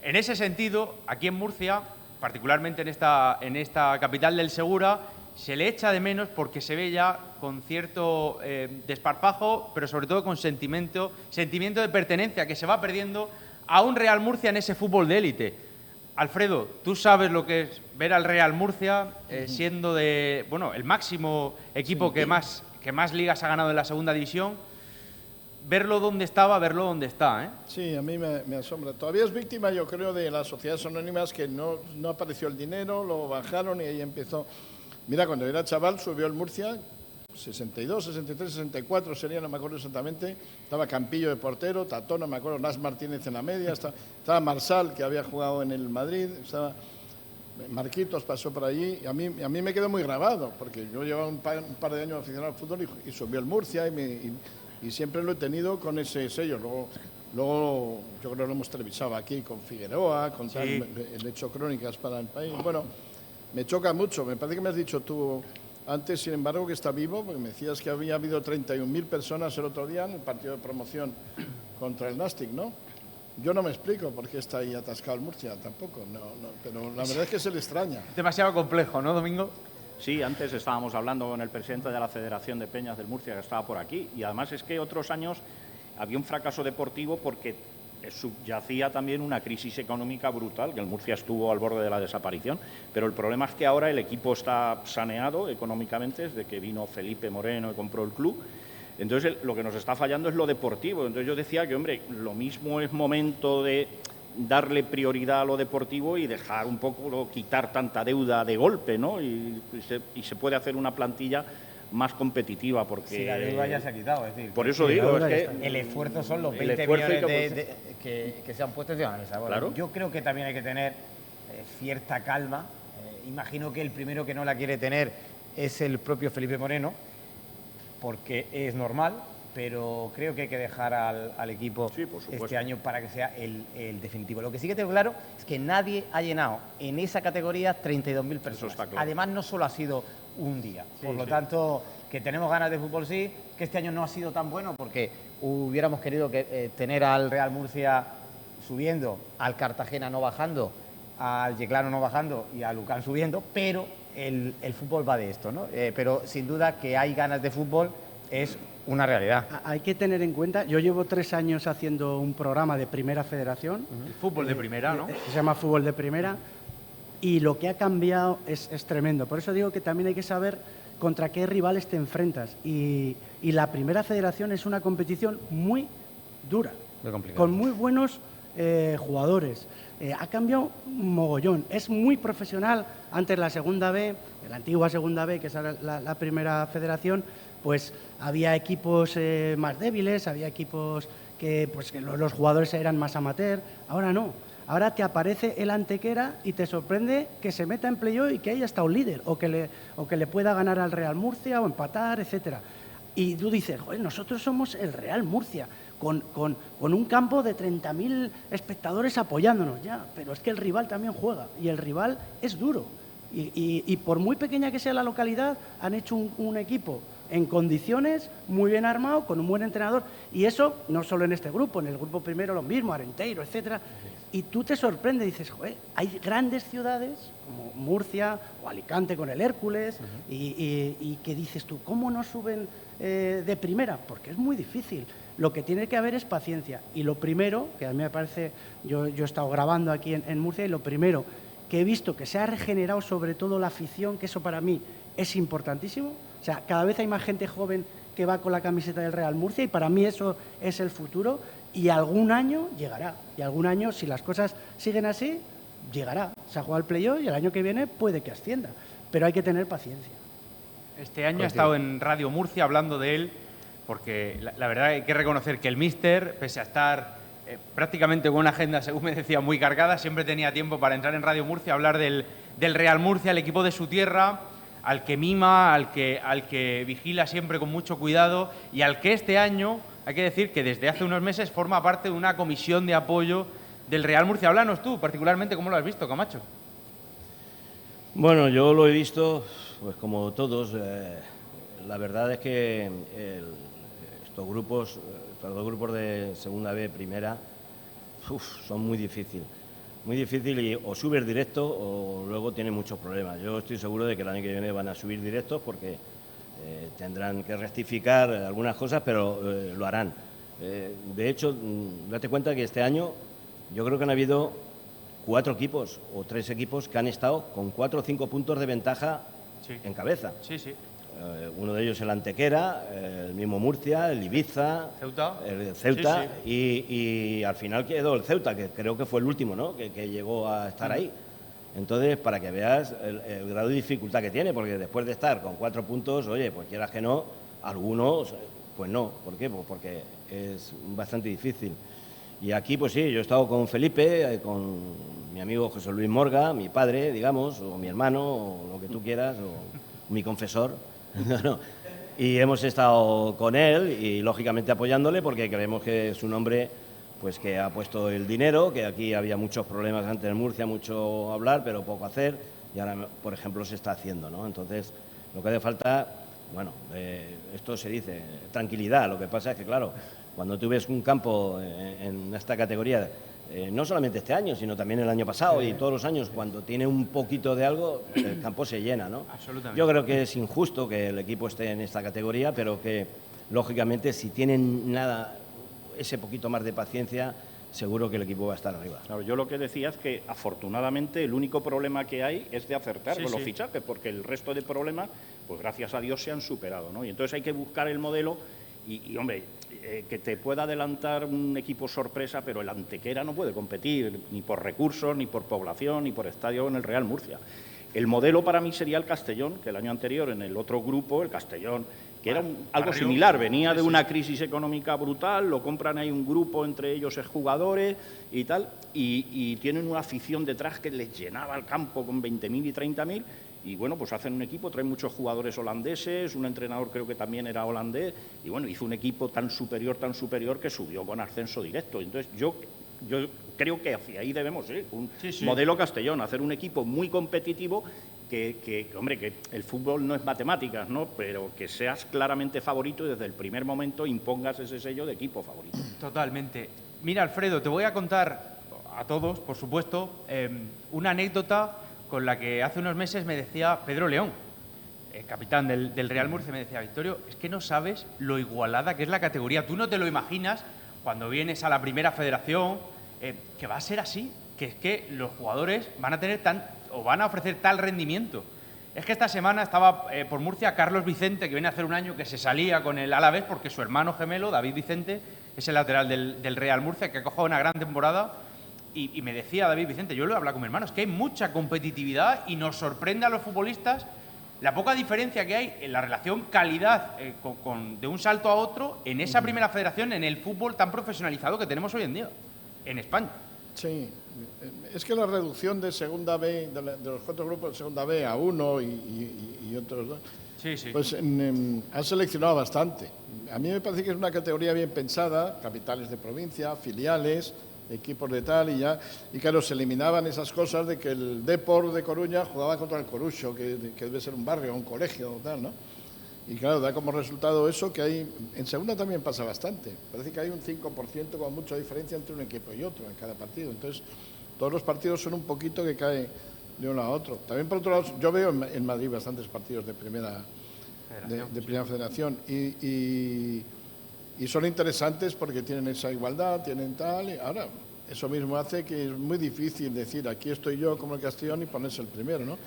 En ese sentido, aquí en Murcia, particularmente en esta capital del Segura, se le echa de menos porque se ve ya con cierto desparpajo, pero sobre todo con sentimiento de pertenencia que se va perdiendo a un Real Murcia en ese fútbol de élite. Alfredo, tú sabes lo que es ver al Real Murcia siendo el máximo equipo que más ligas ha ganado en la segunda división. Verlo donde estaba, verlo donde está, ¿eh? Sí, a mí me asombra. Todavía es víctima, yo creo, de las sociedades anónimas, que no apareció el dinero, lo bajaron y ahí empezó. Mira, cuando era chaval subió el Murcia, 62, 63, 64 sería, no me acuerdo exactamente. Estaba Campillo de portero, Tatón, no me acuerdo, Nas Martínez en la media, estaba Marsal, que había jugado en el Madrid, estaba Marquitos, pasó por allí, y a mí me quedó muy grabado, porque yo llevaba un par de años aficionado al fútbol y subió el Murcia y siempre lo he tenido con ese sello. Luego yo creo que lo hemos televisado aquí con Figueroa, con tal, el hecho crónicas para el país. Bueno, me choca mucho. Me parece que me has dicho tú antes, sin embargo, que está vivo, porque me decías que había habido 31.000 personas el otro día en el partido de promoción contra el Nàstic, ¿no? Yo no me explico por qué está ahí atascado el Murcia, tampoco. Pero la verdad es que se le extraña. Demasiado complejo, ¿no, Domingo? Sí, antes estábamos hablando con el presidente de la Federación de Peñas del Murcia, que estaba por aquí, y además es que otros años había un fracaso deportivo porque subyacía también una crisis económica brutal, que el Murcia estuvo al borde de la desaparición, pero el problema es que ahora el equipo está saneado económicamente desde que vino Felipe Moreno y compró el club. Entonces lo que nos está fallando es lo deportivo. Entonces yo decía que, hombre, lo mismo es momento de darle prioridad a lo deportivo y dejar un poco, quitar tanta deuda de golpe, ¿no? Y se puede hacer una plantilla más competitiva, porque... Si la deuda ya se ha quitado, es decir... Por eso digo, es que... El esfuerzo son los 20 millones que se han puesto encima de la mesa. Bueno, claro. Yo creo que también hay que tener cierta calma. Imagino que el primero que no la quiere tener es el propio Felipe Moreno, porque es normal, pero creo que hay que dejar al equipo este año para que sea el definitivo. Lo que sí que tengo claro es que nadie ha llenado en esa categoría 32.000 personas. Eso está claro. Además, no solo ha sido un día. Por lo tanto, que tenemos ganas de fútbol, sí, que este año no ha sido tan bueno porque hubiéramos querido tener al Real Murcia subiendo, al Cartagena no bajando, al Yeclano no bajando y al Lucan subiendo, pero el fútbol va de esto, ¿no? Pero sin duda que hay ganas de fútbol es una realidad. Hay que tener en cuenta, yo llevo 3 años haciendo un programa de Primera Federación. El fútbol de primera, ¿no? Se llama Fútbol de Primera. Y lo que ha cambiado es tremendo. Por eso digo que también hay que saber contra qué rivales te enfrentas. Y la Primera Federación es una competición muy dura, Muy complicado. con muy buenos jugadores. Ha cambiado un mogollón. Es muy profesional. Antes la Segunda B, la antigua Segunda B, que es la Primera Federación, pues había equipos más débiles, había equipos que los jugadores eran más amateur. Ahora no. Ahora te aparece el Antequera y te sorprende que se meta en playoff y que haya estado líder, o que le pueda ganar al Real Murcia o empatar, etcétera. Y tú dices, joder, nosotros somos el Real Murcia, con un campo de 30.000 espectadores apoyándonos, ya, pero es que el rival también juega y el rival es duro. Y por muy pequeña que sea la localidad, han hecho un equipo en condiciones, muy bien armado, con un buen entrenador. Y eso no solo en este grupo, en el grupo primero lo mismo, Arenteiro, etcétera. Y tú te sorprendes y dices, joder, hay grandes ciudades como Murcia o Alicante con el Hércules, y que dices tú, ¿cómo no suben de primera? Porque es muy difícil. Lo que tiene que haber es paciencia. Y lo primero, que a mí me parece, yo he estado grabando aquí en Murcia, y lo primero que he visto que se ha regenerado sobre todo la afición, que eso para mí es importantísimo. O sea, cada vez hay más gente joven que va con la camiseta del Real Murcia, y para mí eso es el futuro, y algún año llegará. Y algún año, si las cosas siguen así, llegará. Se ha jugado el playoff y el año que viene puede que ascienda, pero hay que tener paciencia. Este año ha estado en Radio Murcia hablando de él, porque la verdad hay que reconocer que el míster, pese a estar prácticamente con una agenda, según me decía, muy cargada, siempre tenía tiempo para entrar en Radio Murcia, hablar del Real Murcia, el equipo de su tierra, al que mima, al que vigila siempre con mucho cuidado, y al que este año, hay que decir que desde hace unos meses forma parte de una comisión de apoyo del Real Murcia. Háblanos tú, particularmente, ¿cómo lo has visto, Camacho? Bueno, yo lo he visto, pues como todos. La verdad es que estos grupos, los grupos de Segunda B, Primera, son muy difíciles. Muy difícil, y o subes directo o luego tienes muchos problemas. Yo estoy seguro de que el año que viene van a subir directos porque tendrán que rectificar algunas cosas, pero lo harán. De hecho, date cuenta que este año yo creo que han habido 4 equipos o 3 equipos que han estado con 4 o 5 puntos de ventaja Sí. en cabeza. Sí, sí. Uno de ellos el Antequera, el mismo Murcia, el Ibiza, Ceuta. el Ceuta, Sí, y al final quedó el Ceuta, que creo que fue el último, ¿no? que llegó a estar ahí. Entonces, para que veas el grado de dificultad que tiene, porque después de estar con 4 puntos, oye, pues quieras que no, algunos, pues no. ¿Por qué? Pues porque es bastante difícil. Y aquí, pues sí, yo he estado con Felipe, con mi amigo José Luis Morga, mi padre, digamos, o mi hermano, o lo que tú quieras, o mi confesor. No. Y hemos estado con él y, lógicamente, apoyándole porque creemos que es un hombre pues, que ha puesto el dinero, que aquí había muchos problemas antes en Murcia, mucho hablar, pero poco hacer, y ahora, por ejemplo, se está haciendo, ¿no? Entonces, lo que hace falta, bueno, esto se dice, tranquilidad. Lo que pasa es que, claro, cuando tú ves un campo en esta categoría, no solamente este año, sino también el año pasado y todos los años, cuando tiene un poquito de algo, el campo se llena, ¿no? Absolutamente. Yo creo que es injusto que el equipo esté en esta categoría, pero que, lógicamente, si tienen ese poquito más de paciencia, seguro que el equipo va a estar arriba. Claro, yo lo que decía es que, afortunadamente, el único problema que hay es de acertar con los fichajes, porque el resto de problemas, pues gracias a Dios, se han superado, ¿no? Y entonces hay que buscar el modelo y hombre, que te pueda adelantar un equipo sorpresa, pero el Antequera no puede competir ni por recursos, ni por población, ni por estadio en el Real Murcia. El modelo para mí sería el Castellón, que el año anterior en el otro grupo, el Castellón, que era algo similar, venía de una crisis económica brutal, lo compran ahí un grupo, entre ellos exjugadores y tal, y tienen una afición detrás que les llenaba el campo con 20.000 y 30.000, y bueno, pues hacen un equipo, traen muchos jugadores holandeses, un entrenador creo que también era holandés, y bueno, hizo un equipo tan superior que subió con ascenso directo. Entonces yo creo que hacia ahí debemos ir, un modelo Castellón, hacer un equipo muy competitivo hombre, que el fútbol no es matemáticas, ¿no? Pero que seas claramente favorito y desde el primer momento impongas ese sello de equipo favorito. Totalmente. Mira, Alfredo, te voy a contar a todos, por supuesto, una anécdota con la que hace unos meses me decía Pedro León, el capitán del Real Murcia, me decía: Victorio, es que no sabes lo igualada que es la categoría. Tú no te lo imaginas cuando vienes a la primera federación, que va a ser así, que es que los jugadores van a tener van a ofrecer tal rendimiento. Es que esta semana estaba por Murcia Carlos Vicente, que viene a hacer un año que se salía con el Alavés porque su hermano gemelo, David Vicente, es el lateral del Real Murcia, que ha cogido una gran temporada. Y me decía David Vicente, yo lo he hablado con mi hermano, es que hay mucha competitividad y nos sorprende a los futbolistas la poca diferencia que hay en la relación calidad de un salto a otro en esa primera federación, en el fútbol tan profesionalizado que tenemos hoy en día, en España. Sí, es que la reducción de segunda B, de los 4 grupos de segunda B a 1 y otros 2, pues han seleccionado bastante. A mí me parece que es una categoría bien pensada, capitales de provincia, filiales, equipos de tal y claro, se eliminaban esas cosas de que el Depor de Coruña jugaba contra el Corucho, que debe ser un barrio, un colegio o tal, ¿no? Y claro, da como resultado eso que hay, en segunda también pasa bastante, parece que hay un 5% con mucha diferencia entre un equipo y otro en cada partido, entonces todos los partidos son un poquito que cae de uno a otro. También por otro lado, yo veo en Madrid bastantes partidos de primera federación y son interesantes porque tienen esa igualdad, tienen tal, y ahora eso mismo hace que es muy difícil decir aquí estoy yo como el Castellón y ponerse el primero, ¿no?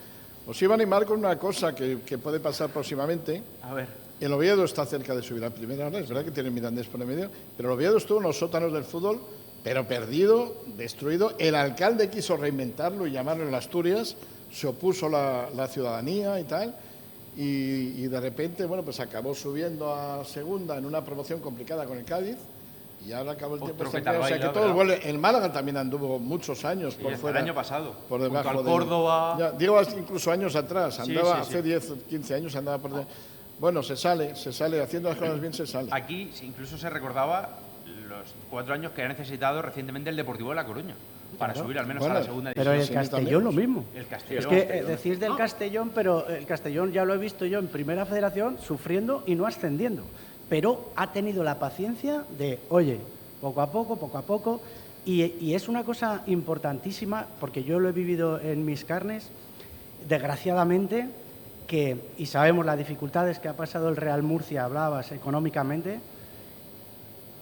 Os iba a animar con una cosa que puede pasar próximamente. A ver. El Oviedo está cerca de subir a primera ahora, es verdad que tiene Mirandés por el medio, pero el Oviedo estuvo en los sótanos del fútbol, pero perdido, destruido. El alcalde quiso reinventarlo y llamarlo en Asturias, se opuso la ciudadanía y tal, y de repente, bueno, pues acabó subiendo a segunda en una promoción complicada con el Cádiz, y ahora acabó el tiempo. O sea, que todos vuelven. El Málaga también anduvo muchos años por fuera. El año pasado. Por debajo junto al Córdoba. Ya, digo, incluso años atrás. Andaba hace 10, 15 años andaba por. Bueno, se sale, haciendo las cosas bien se sale. Aquí incluso se recordaba los 4 años que ha necesitado recientemente el Deportivo de La Coruña para subir al menos a la segunda división. Pero el Castellón lo mismo. El Castellón. Es que decís del Castellón, pero el Castellón ya lo he visto yo en primera federación sufriendo y no ascendiendo. Pero ha tenido la paciencia de, oye, poco a poco, y es una cosa importantísima, porque yo lo he vivido en mis carnes, desgraciadamente, y sabemos las dificultades que ha pasado el Real Murcia, hablabas económicamente,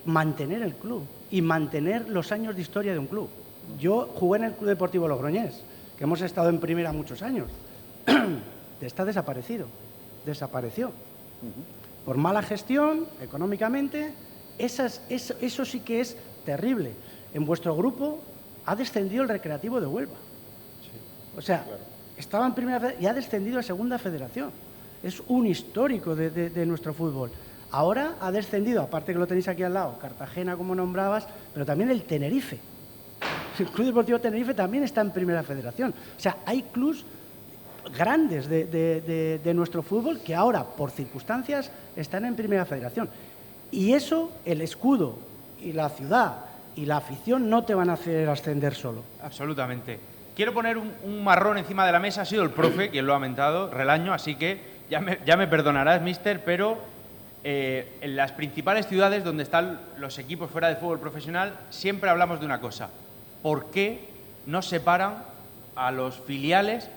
mantener el club y mantener los años de historia de un club. Yo jugué en el Club Deportivo Logroñés, que hemos estado en primera muchos años. Está desaparecido, desapareció. Por mala gestión, económicamente, eso sí que es terrible. En vuestro grupo ha descendido el Recreativo de Huelva. O sea, estaba en primera y ha descendido a segunda federación. Es un histórico de nuestro fútbol. Ahora ha descendido, aparte que lo tenéis aquí al lado, Cartagena, como nombrabas, pero también el Tenerife. El Club Deportivo Tenerife también está en primera federación. O sea, hay clubes grandes de nuestro fútbol que ahora, por circunstancias, están en primera federación. Y eso, el escudo y la ciudad y la afición no te van a hacer ascender solo. Absolutamente. Quiero poner un marrón encima de la mesa. Ha sido el profe quien lo ha mentado, Relaño, así que ya me perdonarás, mister, pero en las principales ciudades donde están los equipos fuera de fútbol profesional siempre hablamos de una cosa. ¿Por qué no separan a los filiales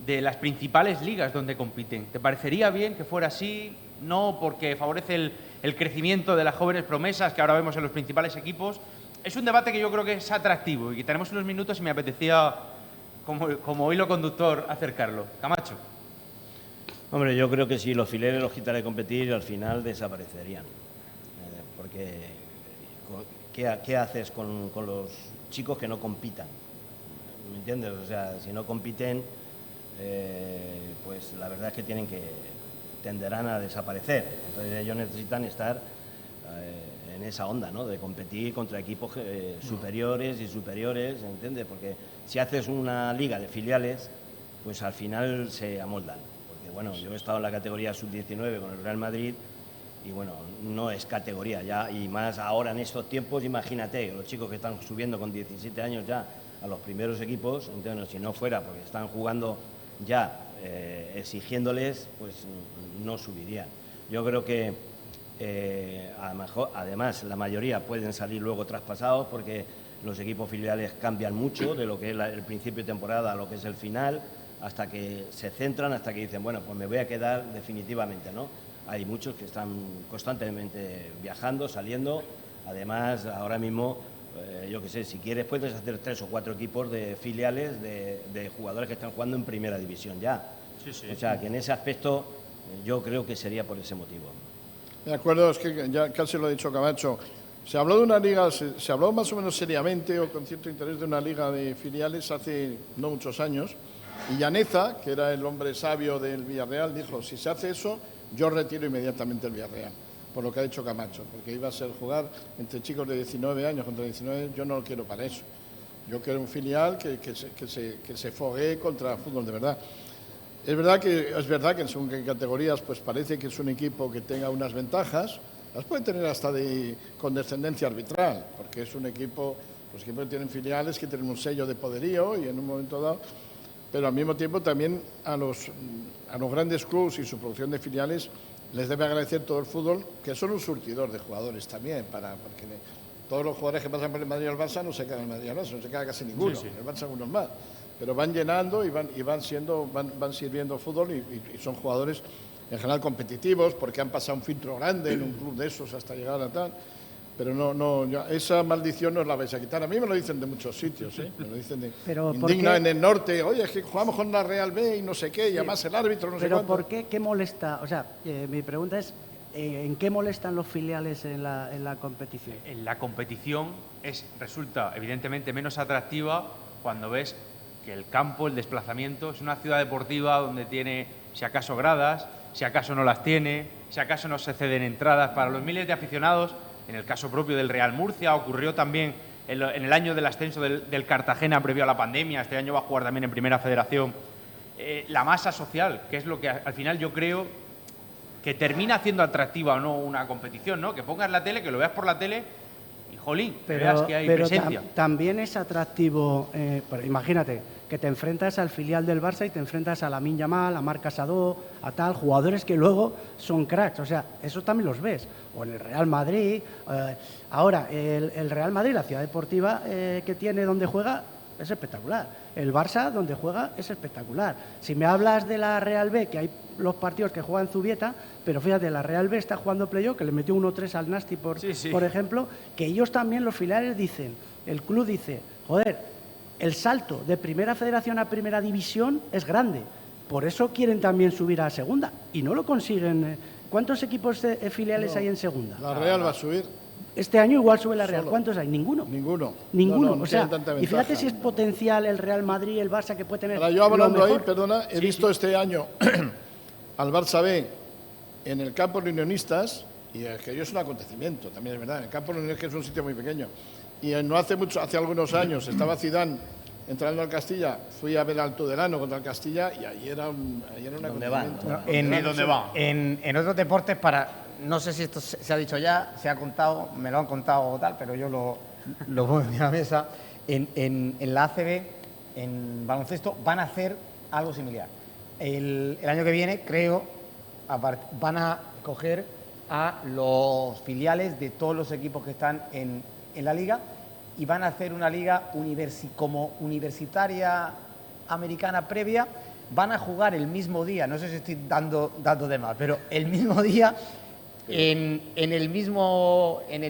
de las principales ligas donde compiten? ¿Te parecería bien que fuera así? No, porque favorece el crecimiento de las jóvenes promesas que ahora vemos en los principales equipos. Es un debate que yo creo que es atractivo y que tenemos unos minutos y me apetecía, como hilo conductor, acercarlo. Camacho. Hombre, yo creo que si los filiales los quitara de competir, al final desaparecerían. Porque, ¿qué haces con los chicos que no compitan? ¿Me entiendes? O sea, si no compiten, pues la verdad es que tenderán a desaparecer. Entonces ellos necesitan estar en esa onda, ¿no? De competir contra equipos superiores y superiores, ¿entiendes? Porque si haces una liga de filiales, pues al final se amoldan. Porque bueno, yo he estado en la categoría sub-19 con el Real Madrid y bueno, no es categoría ya, y más ahora en estos tiempos, imagínate, los chicos que están subiendo con 17 años ya a los primeros equipos, entonces si no fuera porque están jugando ya exigiéndoles, pues no subirían. Yo creo que además la mayoría pueden salir luego traspasados porque los equipos filiales cambian mucho de lo que es el principio de temporada a lo que es el final, hasta que se centran, hasta que dicen, bueno, pues me voy a quedar definitivamente, ¿no? Hay muchos que están constantemente viajando, saliendo. Además, ahora mismo, yo qué sé, si quieres puedes hacer 3 o 4 equipos de filiales de jugadores que están jugando en primera división ya. Sí, sí. O sea, que en ese aspecto yo creo que sería por ese motivo. De acuerdo, es que ya casi lo ha dicho Camacho. Se habló de una liga, se habló más o menos seriamente o con cierto interés de una liga de filiales hace no muchos años. Y Llaneza, que era el hombre sabio del Villarreal, dijo, si se hace eso, yo retiro inmediatamente el Villarreal, por lo que ha dicho Camacho, porque iba a ser jugar entre chicos de 19 años contra 19, yo no lo quiero para eso. Yo quiero un filial que se foguee contra fútbol de verdad. Es verdad que en según qué categorías pues parece que es un equipo que tenga unas ventajas, las puede tener hasta con descendencia arbitral, porque es un equipo, los equipos que tienen filiales que tienen un sello de poderío y en un momento dado, pero al mismo tiempo también a los grandes clubes y su producción de filiales les debe agradecer todo el fútbol, que son un surtidor de jugadores también, porque todos los jugadores que pasan por el Madrid y el Barça no se quedan en el Madrid y el Barça, no se queda casi ninguno, sí, sí. El Barça algunos más, pero van llenando y van sirviendo fútbol y son jugadores en general competitivos porque han pasado un filtro grande en un club de esos hasta llegar a tal. Pero esa maldición no os la vais a quitar. A mí me lo dicen de muchos sitios, ¿eh? Me lo dicen indigna en el norte. Oye, es que jugamos con la Real B y no sé qué, y además el árbitro no sé cuánto. Pero ¿por qué? ¿Qué molesta? O sea, mi pregunta es, ¿en qué molestan los filiales en la competición? En la competición resulta evidentemente menos atractiva cuando ves que el campo, el desplazamiento, es una ciudad deportiva donde tiene, si acaso, gradas, si acaso no las tiene, si acaso no se ceden entradas para los miles de aficionados. En el caso propio del Real Murcia, ocurrió también en el año del ascenso del Cartagena previo a la pandemia, este año va a jugar también en Primera Federación. La masa social, que es lo que al final yo creo que termina haciendo atractiva o no una competición, ¿no? Que pongas la tele, que lo veas por la tele y, jolín, veas que hay presencia. También es atractivo, imagínate, que te enfrentas al filial del Barça y te enfrentas a Lamine Yamal, a Marc Casado, a tal, jugadores que luego son cracks, o sea, eso también los ves. O en el Real Madrid. Ahora, el Real Madrid, la ciudad deportiva que tiene donde juega, es espectacular. El Barça, donde juega, es espectacular. Si me hablas de la Real B, que hay los partidos que juegan Zubieta, pero fíjate, la Real B está jugando playoff, que le metió 1-3 al Nasti, por ejemplo, que ellos también, los filiales, dicen, el club dice, joder, el salto de primera federación a primera división es grande. Por eso quieren también subir a segunda y no lo consiguen. ¿Cuántos equipos filiales hay en segunda? La Real va a subir. Este año igual sube la Real. Solo. ¿Cuántos hay? Ninguno. Ninguno. Ninguno. No O sea, tienen tanta y fíjate ventaja. si es potencial el Real Madrid, el Barça, que puede tener. Ahora, yo hablando lo ahí, mejor. perdona, he visto este año al Barça B en el campo de Unionistas, y aquello es un acontecimiento, también es verdad, en el campo de Unionistas, que es un sitio muy pequeño. Y no hace mucho, hace algunos años, estaba Zidane entrando al Castilla, fui a ver al Tudelano contra el Castilla y ahí era un acontecimiento. ¿Dónde va? En otros deportes, no sé si esto se ha dicho ya, se ha contado, me lo han contado o tal, pero yo lo pongo en la mesa. En la ACB, en baloncesto, van a hacer algo similar. El año que viene, creo, van a coger a los filiales de todos los equipos que están en la liga y van a hacer una liga como universitaria americana previa. Van a jugar el mismo día, no sé si estoy dando de más, pero el mismo día en el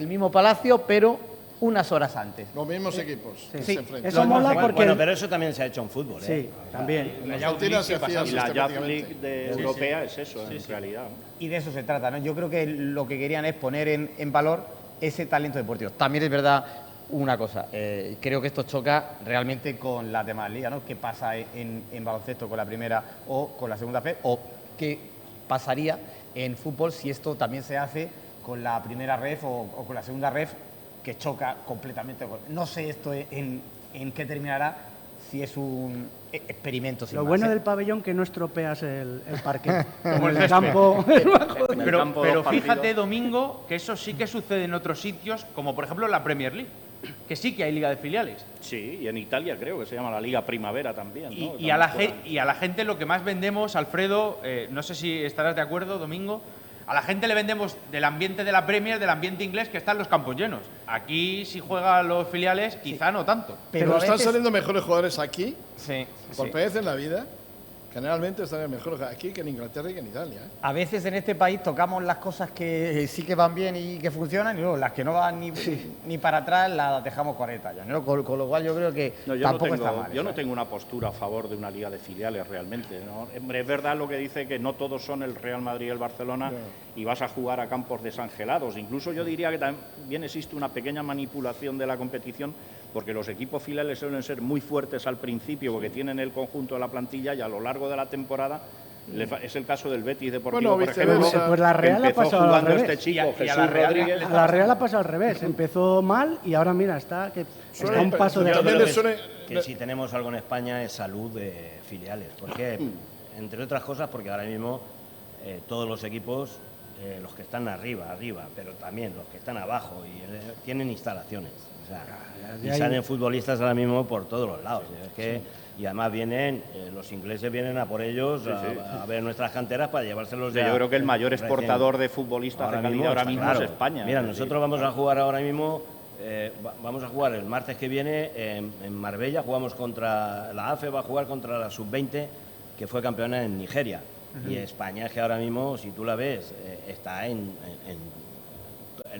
mismo palacio, pero unas horas antes. Los mismos equipos Sí. se enfrentan. Eso mola porque. Bueno, pero eso también se ha hecho en fútbol. Sí, también. En Argentina se hacía Y la Youth sistemáticamente. League europea es eso, en realidad. Y de eso se trata, ¿no? Yo creo que lo que querían es poner en valor ese talento deportivo. También es verdad una cosa, creo que esto choca realmente con las demás ligas, ¿no? ¿Qué pasa en baloncesto con la primera o con la segunda F? ¿O qué pasaría en fútbol si esto también se hace con la primera ref o con la segunda ref, que choca completamente? No sé esto en qué terminará, si es un experimento sin Lo más, bueno ¿eh? del pabellón que no estropeas el parque. Como el el césped. campo. En el campo Pero dos partidos. fíjate, Domingo, que eso sí que sucede en otros sitios, como por ejemplo en la Premier League, que sí que hay liga de filiales. Sí, y en Italia creo que se llama la Liga Primavera también, ¿no? Y También a la juegan. y a la gente lo que más vendemos, Alfredo, no sé si estarás de acuerdo, Domingo, a la gente le vendemos del ambiente de la Premier, del ambiente inglés, que están los campos llenos. Aquí, si juegan los filiales, quizá no tanto. Pero a están veces- saliendo mejores jugadores aquí, Sí, por sí. vez en la vida. Generalmente están mejores aquí que en Inglaterra y que en Italia. A veces en este país tocamos las cosas que sí que van bien y que funcionan, y luego las que no van ni para atrás las dejamos 40 años, ¿no? Con lo cual yo creo que No, tampoco está mal. yo eso, no ¿eh? tengo una postura a favor de una liga de filiales realmente, ¿no? Hombre, es verdad lo que dice, que no todos son el Real Madrid y el Barcelona y vas a jugar a campos desangelados. Incluso yo diría que también existe una pequeña manipulación de la competición, porque los equipos filiales suelen ser muy fuertes al principio porque tienen el conjunto de la plantilla, y a lo largo de la temporada es el caso del Betis Deportivo, Bueno, por ejemplo, viceversa. Pues la Real que ha empezó pasado al jugando revés. este chico, Y a Jesús la Real Rodríguez. A la Real ha pasado al revés. Empezó mal y ahora mira, está a un paso de Yo También creo les que, suele- que si tenemos algo en España es salud de filiales. Porque, entre otras cosas, porque ahora mismo todos los equipos, los que están arriba, pero también los que están abajo, tienen instalaciones. O sea, y hay- salen futbolistas ahora mismo por todos los lados. Es que, y además vienen, los ingleses vienen a por ellos, a ver nuestras canteras para llevárselos Yo ya creo que el mayor recién. exportador de futbolistas de calidad ahora está mismo claro. es España. Mira, Es decir, nosotros vamos a jugar ahora mismo, vamos a jugar el martes que viene en Marbella, jugamos contra la AFE, va a jugar contra la Sub-20, que fue campeona en Nigeria. Y España es que ahora mismo, si tú la ves, está en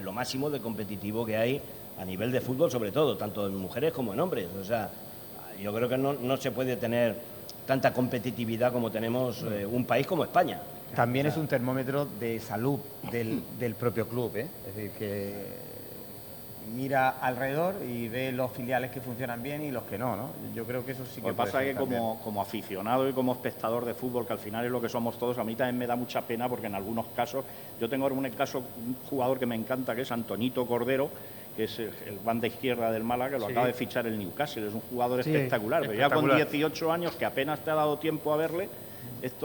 lo máximo de competitivo que hay a nivel de fútbol, sobre todo, tanto en mujeres como en hombres. O sea, yo creo que no se puede tener tanta competitividad como tenemos un país como España. También es un termómetro de salud del propio club, ¿eh? Es decir, que mira alrededor y ve los filiales que funcionan bien y los que no, ¿no? Yo creo que eso sí que Lo que puede pasa es ser que también. como aficionado y como espectador de fútbol, que al final es lo que somos todos, a mí también me da mucha pena, porque en algunos casos, yo tengo ahora un jugador que me encanta, que es Antonito Cordero, que es el banda izquierda del Málaga, que lo acaba de fichar el Newcastle. Es un jugador Sí, espectacular, pero ya con espectacular. 18 años, que apenas te ha dado tiempo a verle,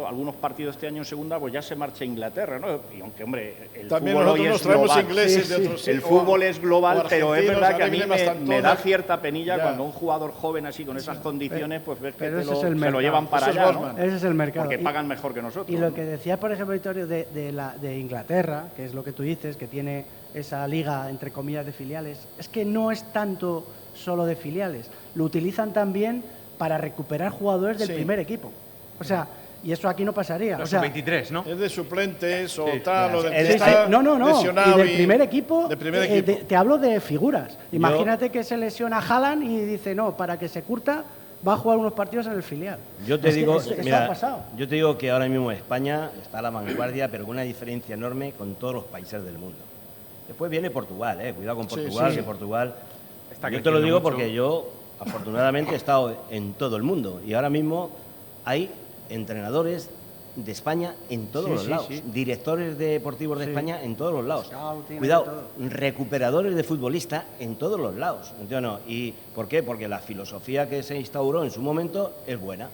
algunos partidos este año en segunda, pues ya se marcha a Inglaterra, ¿no? Y aunque, hombre, el También fútbol hoy nosotros nos es traemos global. ingleses de otros El o- fútbol es global, o pero es argentinos, verdad que a ahora mí vienen me Bastantona. da cierta penilla Ya. cuando un jugador joven así, con esas condiciones, pues ves que pero ese es el se lo mercado. llevan para Eso es allá, ¿no? Bosman. Ese es el mercado. Porque Y- pagan mejor que nosotros. Y lo ¿no? que decía, por ejemplo, Vittorio, de Inglaterra, que es lo que tú dices, que tiene esa liga, entre comillas, de filiales, es que no es tanto solo de filiales. Lo utilizan también para recuperar jugadores del Sí. primer equipo. O sea, Y eso aquí no pasaría. Los O sea, 23, ¿no? Es de suplentes o Sí. tal, o del que sí, sí. está No. lesionado Y del primer equipo, del primer equipo. te hablo de figuras. Imagínate que se lesiona Haaland y dice, no, para que se curta va a jugar unos partidos en el filial. Yo te Es que digo, eso ha mira, pasado. yo te digo que ahora mismo España está a la vanguardia, pero con una diferencia enorme con todos los países del mundo. Después viene Portugal, cuidado con Sí, Portugal, sí. que Portugal. Está Yo te lo creciendo digo mucho. porque yo, afortunadamente, he estado en todo el mundo y ahora mismo hay entrenadores de España en todos Sí, los sí, lados, sí. directores deportivos de España en todos los lados. Scouting, Cuidado, todo. recuperadores de futbolistas en todos los lados. ¿Entiendes? No? ¿Y por qué? Porque la filosofía que se instauró en su momento es buena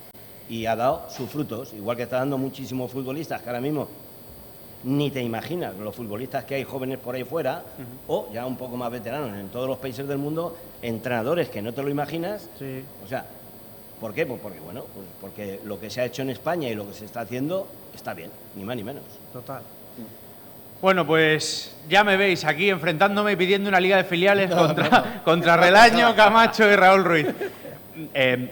y ha dado sus frutos, igual que está dando muchísimos futbolistas que ahora mismo ni te imaginas los futbolistas que hay jóvenes por ahí fuera, o ya un poco más veteranos en todos los países del mundo, entrenadores que no te lo imaginas. Sí. O sea, ¿por qué? Pues porque, bueno, pues porque lo que se ha hecho en España y lo que se está haciendo está bien, ni más ni menos. Total. Bueno, pues ya me veis aquí enfrentándome y pidiendo una liga de filiales contra Relaño, Camacho y Raúl Ruiz.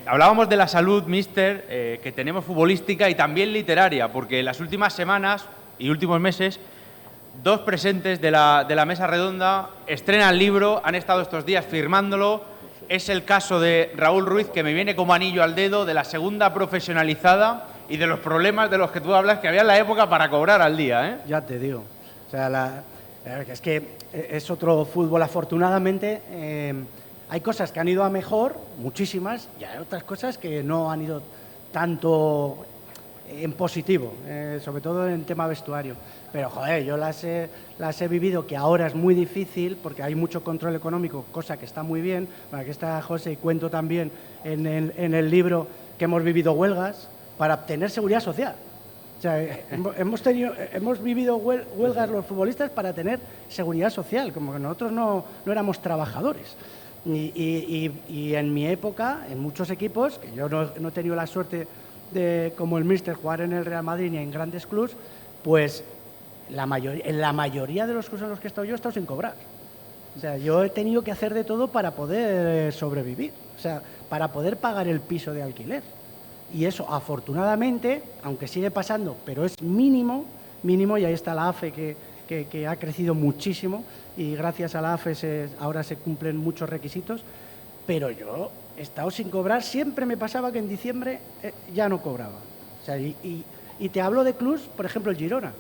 Hablábamos de la salud, mister, que tenemos futbolística y también literaria, porque en las últimas semanas y últimos meses, dos presentes de la mesa redonda estrenan libro, han estado estos días firmándolo. Es el caso de Raúl Ruiz, que me viene como anillo al dedo, de la segunda profesionalizada y de los problemas de los que tú hablas que había en la época para cobrar al día, ¿eh? Ya te digo. O sea, es que es otro fútbol. Afortunadamente, hay cosas que han ido a mejor, muchísimas, y hay otras cosas que no han ido tanto en positivo, sobre todo en tema vestuario. Pero, joder, yo las he vivido, que ahora es muy difícil porque hay mucho control económico, cosa que está muy bien. Bueno, aquí está José y cuento también en el libro que hemos vivido huelgas para obtener seguridad social. O sea, hemos vivido huelgas los futbolistas para tener seguridad social, como que nosotros no éramos trabajadores. Y en mi época, en muchos equipos, que yo no he tenido la suerte de, como el míster, jugar en el Real Madrid ni en grandes clubs, pues en la mayoría de los clubes en los que he estado yo he estado sin cobrar. O sea, yo he tenido que hacer de todo para poder sobrevivir, o sea, para poder pagar el piso de alquiler. Y eso, afortunadamente, aunque sigue pasando, pero es mínimo, y ahí está la AFE que ha crecido muchísimo y gracias a la AFE ahora se cumplen muchos requisitos, pero yo he estado sin cobrar, siempre me pasaba que en diciembre ya no cobraba. O sea, y te hablo de clubs, por ejemplo el Girona,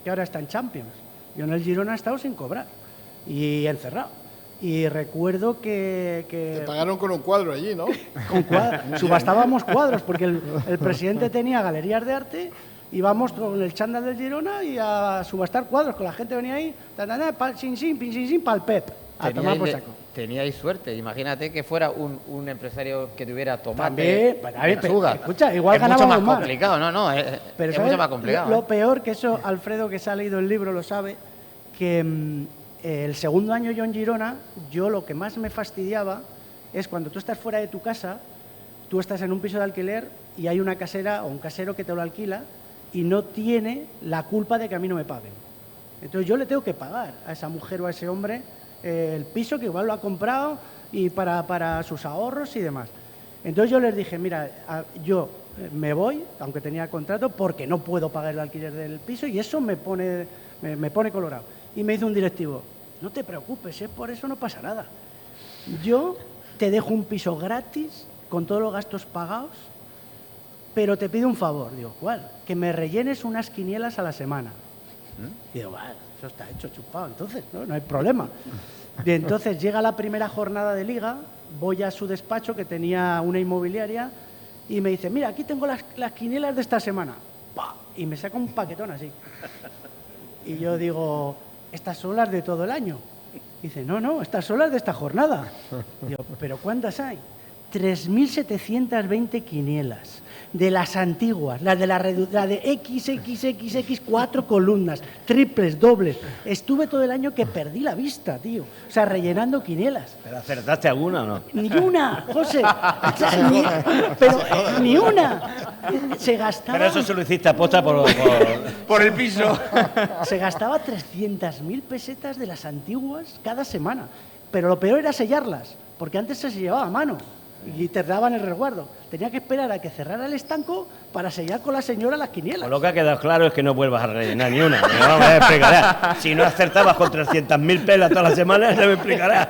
que ahora está en Champions. Yo en el Girona he estado sin cobrar y encerrado. Y recuerdo que Te pagaron con un cuadro allí, ¿no? subastábamos cuadros, porque el presidente tenía galerías de arte, íbamos con el chándal del Girona y a subastar cuadros, con la gente venía ahí, pal pep, a tomar por saco. Teníais suerte, imagínate que fuera un empresario que tuviera tomate, También, pues, a ver, lechuga. escucha, igual es mucho ganábamos más más. complicado, Pero es ¿sabes? mucho más complicado. Lo peor, que eso Alfredo, que se ha leído el libro, lo sabe, que el segundo año yo en Girona, yo lo que más me fastidiaba es cuando tú estás fuera de tu casa, tú estás en un piso de alquiler y hay una casera o un casero que te lo alquila y no tiene la culpa de que a mí no me paguen. Entonces yo le tengo que pagar a esa mujer o a ese hombre el piso que igual lo ha comprado y para sus ahorros y demás. Entonces yo les dije, mira, yo me voy, aunque tenía contrato, porque no puedo pagar el alquiler del piso y eso me pone colorado. Y me dice un directivo, no te preocupes, por eso no pasa nada. Yo te dejo un piso gratis con todos los gastos pagados, pero te pido un favor. Digo, ¿cuál? Que me rellenes unas quinielas a la semana. Digo, vale, eso está hecho, chupado, entonces, no hay problema. Y entonces llega la primera jornada de liga, voy a su despacho, que tenía una inmobiliaria, y me dice, mira, aquí tengo las quinielas de esta semana. ¡Pah! Y me saca un paquetón así. Y yo digo, estas son las de todo el año. Dice, no, estas son las de esta jornada. Digo, ¿pero cuántas hay? 3.720 quinielas. De las antiguas, la de XXXX, 4 columnas, triples, dobles. Estuve todo el año que perdí la vista, tío. O sea, rellenando quinielas. ¿Pero acertaste alguna o no? Ni una, José. Ni una. Se gastaba... Pero eso se lo hiciste aposta Por el piso. Se gastaba 300.000 pesetas de las antiguas cada semana. Pero lo peor era sellarlas, porque antes se llevaba a mano. y te daban el resguardo. Tenía que esperar a que cerrara el estanco para sellar con la señora las quinielas. Pues lo que ha quedado claro es que no vuelvas a rellenar ni una. Me vamos a explicar. Si no acertabas con 300.000 pelas todas las semanas, ya me explicarás.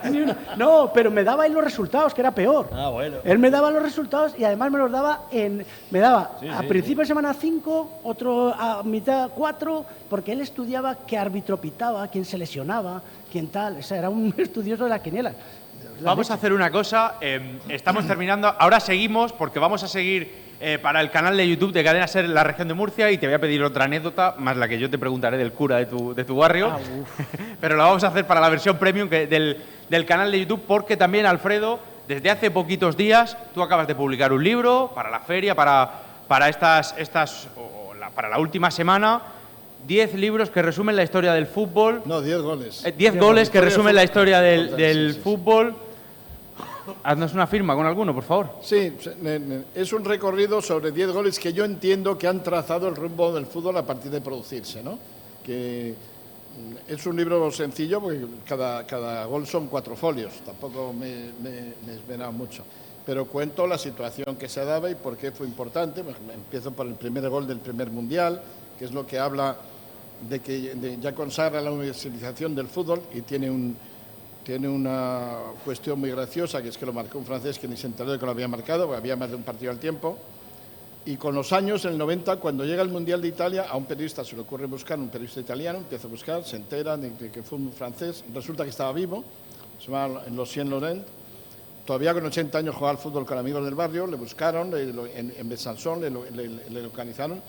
No, pero me daba él los resultados, que era peor. Ah, bueno. Él me daba los resultados y además me los daba a principio de semana 5, otro a mitad 4, porque él estudiaba qué árbitro pitaba, quién se lesionaba, quién tal. O sea, era un estudioso de las quinielas. Vamos a hacer una cosa, estamos terminando, ahora seguimos porque vamos a seguir para el canal de YouTube de Cadena SER La Región de Murcia y te voy a pedir otra anécdota, más la que yo te preguntaré del cura de tu barrio, pero la vamos a hacer para la versión premium del canal de YouTube porque también, Alfredo, desde hace poquitos días tú acabas de publicar un libro para la feria, para la última semana. 10 libros que resumen la historia del fútbol. No, 10 goles. 10 goles que resumen la historia del fútbol. Haznos una firma con alguno, por favor. Sí, es un recorrido sobre 10 goles que yo entiendo que han trazado el rumbo del fútbol a partir de producirse, ¿no? Que es un libro sencillo porque cada gol son 4 folios, tampoco me he esmerado mucho. Pero cuento la situación que se daba y por qué fue importante. Empiezo por el primer gol del primer mundial, que es lo que habla de que ya consagra la universalización del fútbol y tiene una cuestión muy graciosa, que es que lo marcó un francés que ni se enteró de que lo había marcado, porque había más de un partido al tiempo. Y con los años, en el 90, cuando llega el Mundial de Italia, a un periodista se le ocurre buscar, un periodista italiano, empieza a buscar, se entera de que fue un francés, resulta que estaba vivo, se llama Lucien Laurent, todavía con 80 años jugaba al fútbol con amigos del barrio, le buscaron, en Besançon le localizaron,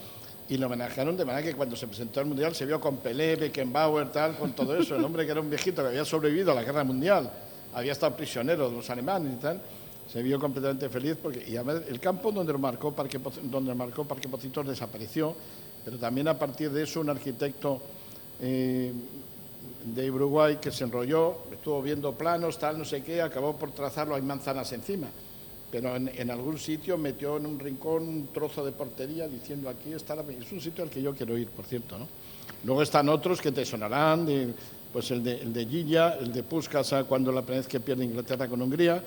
y lo homenajearon de manera que cuando se presentó al Mundial se vio con Pelé, Beckenbauer, tal, con todo eso. El hombre que era un viejito que había sobrevivido a la Guerra Mundial, había estado prisionero de los alemanes y tal, se vio completamente feliz porque y además el campo donde marcó Parque Pocitos desapareció, pero también a partir de eso un arquitecto de Uruguay que se enrolló, estuvo viendo planos, tal, no sé qué, acabó por trazarlo, hay manzanas encima. Pero en algún sitio metió en un rincón un trozo de portería diciendo aquí está es un sitio al que yo quiero ir, por cierto, ¿no? Luego están otros que te sonarán, pues el de Gilla, el de Puskás cuando la primera vez que pierde Inglaterra con Hungría,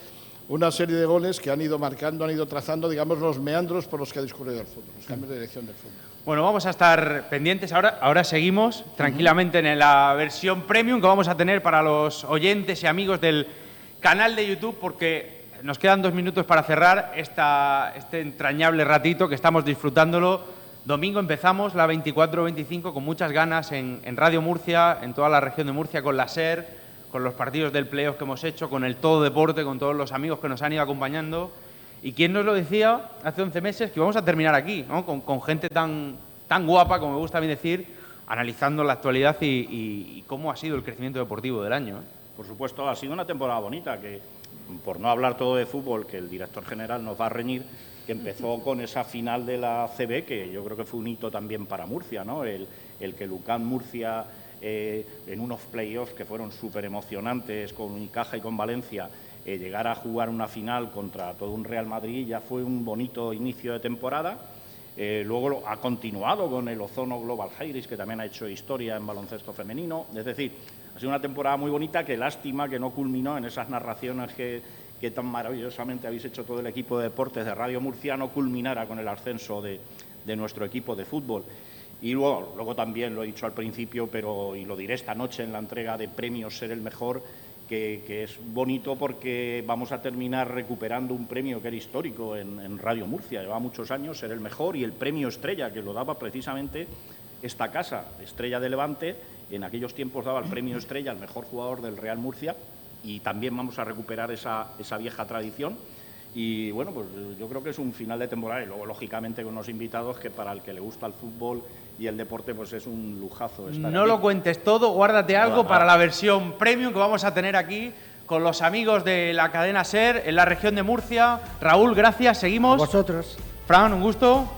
una serie de goles que han ido marcando, han ido trazando, digamos, los meandros por los que ha discurrido el fútbol, los cambios de dirección del fútbol. Bueno, vamos a estar pendientes ahora seguimos tranquilamente en la versión premium que vamos a tener para los oyentes y amigos del canal de YouTube porque nos quedan 2 minutos para cerrar este entrañable ratito que estamos disfrutándolo. Domingo empezamos la 24-25 con muchas ganas en Radio Murcia, en toda la región de Murcia, con la SER, con los partidos del playoff que hemos hecho, con el Todo Deporte, con todos los amigos que nos han ido acompañando. ¿Y quién nos lo decía hace 11 meses? Que vamos a terminar aquí, ¿no? con gente tan guapa, como me gusta a mí decir, analizando la actualidad y cómo ha sido el crecimiento deportivo del año, ¿eh? Por supuesto, ha sido una temporada bonita que, por no hablar todo de fútbol, que el director general nos va a reñir, que empezó con esa final de la CB, que yo creo que fue un hito también para Murcia, ¿no? El que Lucan Murcia, en unos playoffs que fueron súper emocionantes con Unicaja y con Valencia, llegar a jugar una final contra todo un Real Madrid ya fue un bonito inicio de temporada. Luego ha continuado con el Ozono Global Heiris, que también ha hecho historia en baloncesto femenino. Es decir, ha sido una temporada muy bonita, que lástima que no culminó en esas narraciones que tan maravillosamente habéis hecho todo el equipo de deportes de Radio Murcia, no culminara con el ascenso de nuestro equipo de fútbol. Y luego también, lo he dicho al principio, y lo diré esta noche en la entrega de premios Ser el Mejor, que es bonito porque vamos a terminar recuperando un premio que era histórico en Radio Murcia. Lleva muchos años Ser el Mejor, y el premio Estrella, que lo daba precisamente esta casa, Estrella de Levante. En aquellos tiempos daba el premio Estrella al mejor jugador del Real Murcia, y también vamos a recuperar esa vieja tradición. Y bueno, pues yo creo que es un final de temporada, y luego lógicamente con unos invitados que para el que le gusta el fútbol y el deporte pues es un lujazo estar No aquí. lo cuentes todo, guárdate algo para la versión premium que vamos a tener aquí con los amigos de la cadena SER en la región de Murcia. Raúl, gracias, seguimos. Vosotros. Fran, un gusto.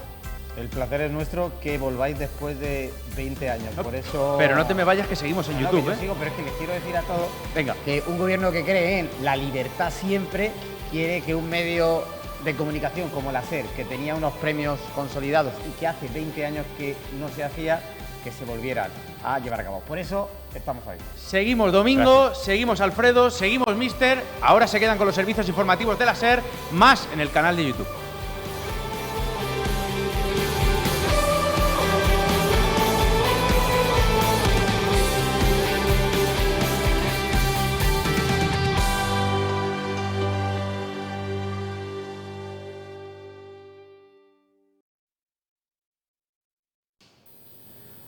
El placer es nuestro que volváis después de 20 años, por eso... Pero no te me vayas, que seguimos en YouTube, que yo ¿eh? sigo, pero es que les quiero decir a todos Venga. que un gobierno que cree en la libertad siempre quiere que un medio de comunicación como la SER, que tenía unos premios consolidados y que hace 20 años que no se hacía, que se volvieran a llevar a cabo. Por eso estamos ahí. Seguimos Domingo, seguimos Alfredo, seguimos Mister. Ahora se quedan con los servicios informativos de la SER, más en el canal de YouTube.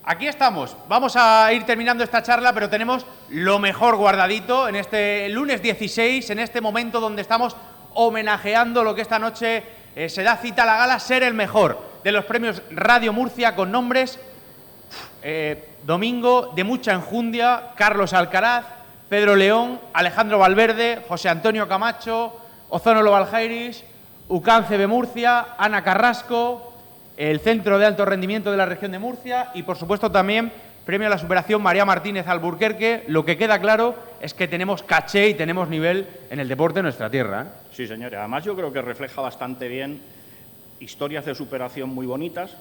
Aquí estamos. Vamos a ir terminando esta charla, pero tenemos lo mejor guardadito en este lunes 16, en este momento donde estamos homenajeando lo que esta noche se da cita a la gala Ser el Mejor de los premios Radio Murcia, con nombres Domingo de mucha enjundia, Carlos Alcaraz, Pedro León, Alejandro Valverde, José Antonio Camacho, Ozono Lobaljairis, UCAM CB Murcia, Ana Carrasco, el Centro de Alto Rendimiento de la Región de Murcia y, por supuesto, también premio a la superación María Martínez Alburquerque. Lo que queda claro es que tenemos caché y tenemos nivel en el deporte de nuestra tierra, ¿eh? Sí, señores. Además, yo creo que refleja bastante bien historias de superación muy bonitas,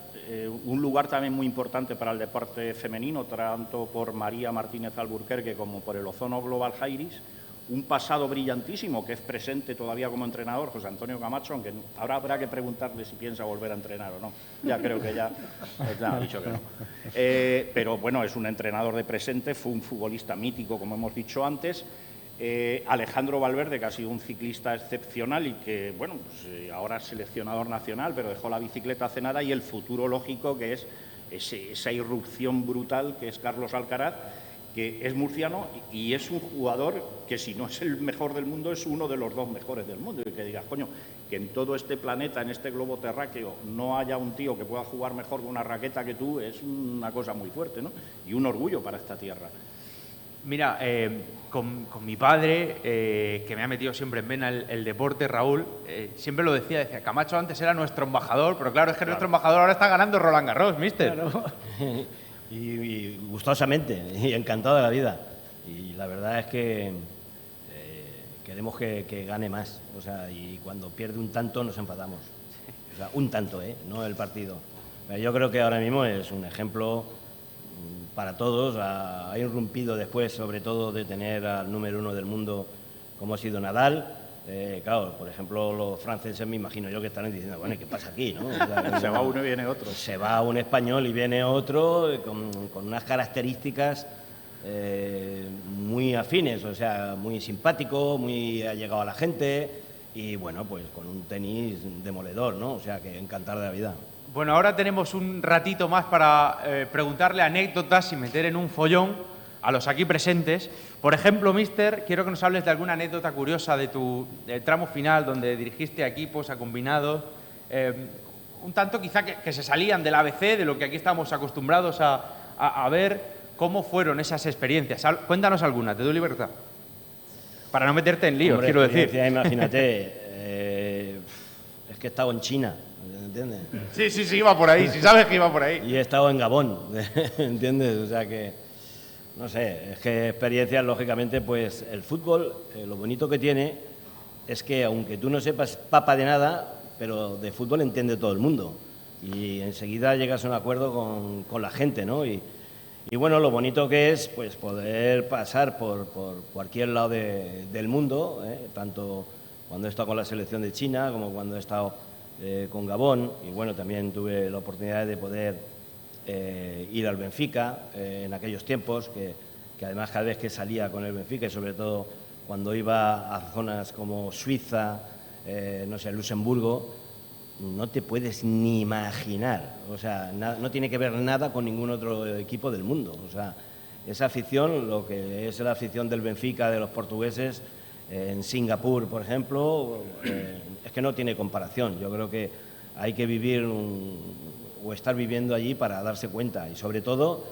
un lugar también muy importante para el deporte femenino, tanto por María Martínez Alburquerque como por el Ozono Lobaljairis. Un pasado brillantísimo que es presente todavía como entrenador, José Antonio Camacho, aunque ahora habrá que preguntarle si piensa volver a entrenar o no. Ya creo que ya ha dicho que no. Pero bueno, es un entrenador de presente, fue un futbolista mítico, como hemos dicho antes. Alejandro Valverde, que ha sido un ciclista excepcional y que, bueno, pues, ahora es seleccionador nacional, pero dejó la bicicleta hace nada, y el futuro lógico, que es esa irrupción brutal, que es Carlos Alcaraz, que es murciano y es un jugador que, si no es el mejor del mundo, es uno de los dos mejores del mundo. Y que digas, coño, que en todo este planeta, en este globo terráqueo, no haya un tío que pueda jugar mejor con una raqueta que tú, es una cosa muy fuerte, ¿no? Y un orgullo para esta tierra. Mira, con mi padre, que me ha metido siempre en vena el deporte, Raúl, siempre lo decía, Camacho antes era nuestro embajador, pero claro, es que nuestro embajador ahora está ganando Roland Garros, mister. Claro. Y gustosamente, y encantado de la vida. Y la verdad es que queremos que gane más. O sea, y cuando pierde un tanto nos enfadamos. O sea, un tanto, no el partido. Yo creo que ahora mismo es un ejemplo para todos. Ha irrumpido después, sobre todo, de tener al número 1 del mundo como ha sido Nadal. Claro, por ejemplo, los franceses, me imagino yo, que estarán diciendo, bueno, ¿qué pasa aquí, no? O sea, se va uno y viene otro. Se va un español y viene otro con unas características muy afines, o sea, muy simpático, muy allegado a la gente y, bueno, pues con un tenis demoledor, ¿no? O sea, que encantar de la vida. Bueno, ahora tenemos un ratito más para preguntarle anécdotas y meter en un follón a los aquí presentes. Por ejemplo, mister, quiero que nos hables de alguna anécdota curiosa de del tramo final, donde dirigiste a equipos, a combinados, un tanto quizá que se salían del ABC, de lo que aquí estamos acostumbrados a ver. ¿Cómo fueron esas experiencias? Cuéntanos alguna, te doy libertad. Para no meterte en líos, quiero decir. Imagínate, es que he estado en China, ¿entiendes? Sí, iba por ahí, si sabes que iba por ahí. Y he estado en Gabón, ¿entiendes? O sea que, no sé, es que experiencias, lógicamente, pues el fútbol, lo bonito que tiene es que, aunque tú no sepas papa de nada, pero de fútbol entiende todo el mundo. Y enseguida llegas a un acuerdo con la gente, ¿no? Y bueno, lo bonito que es, pues, poder pasar por cualquier lado del mundo, tanto cuando he estado con la selección de China como cuando he estado con Gabón. Y bueno, también tuve la oportunidad de poder ir al Benfica en aquellos tiempos, que además cada vez que salía con el Benfica, y sobre todo cuando iba a zonas como Suiza, no sé, Luxemburgo, no te puedes ni imaginar, o sea, no tiene que ver nada con ningún otro equipo del mundo. O sea, esa afición, lo que es la afición del Benfica, de los portugueses, en Singapur, por ejemplo, es que no tiene comparación. Yo creo que hay que vivir o estar viviendo allí para darse cuenta, y sobre todo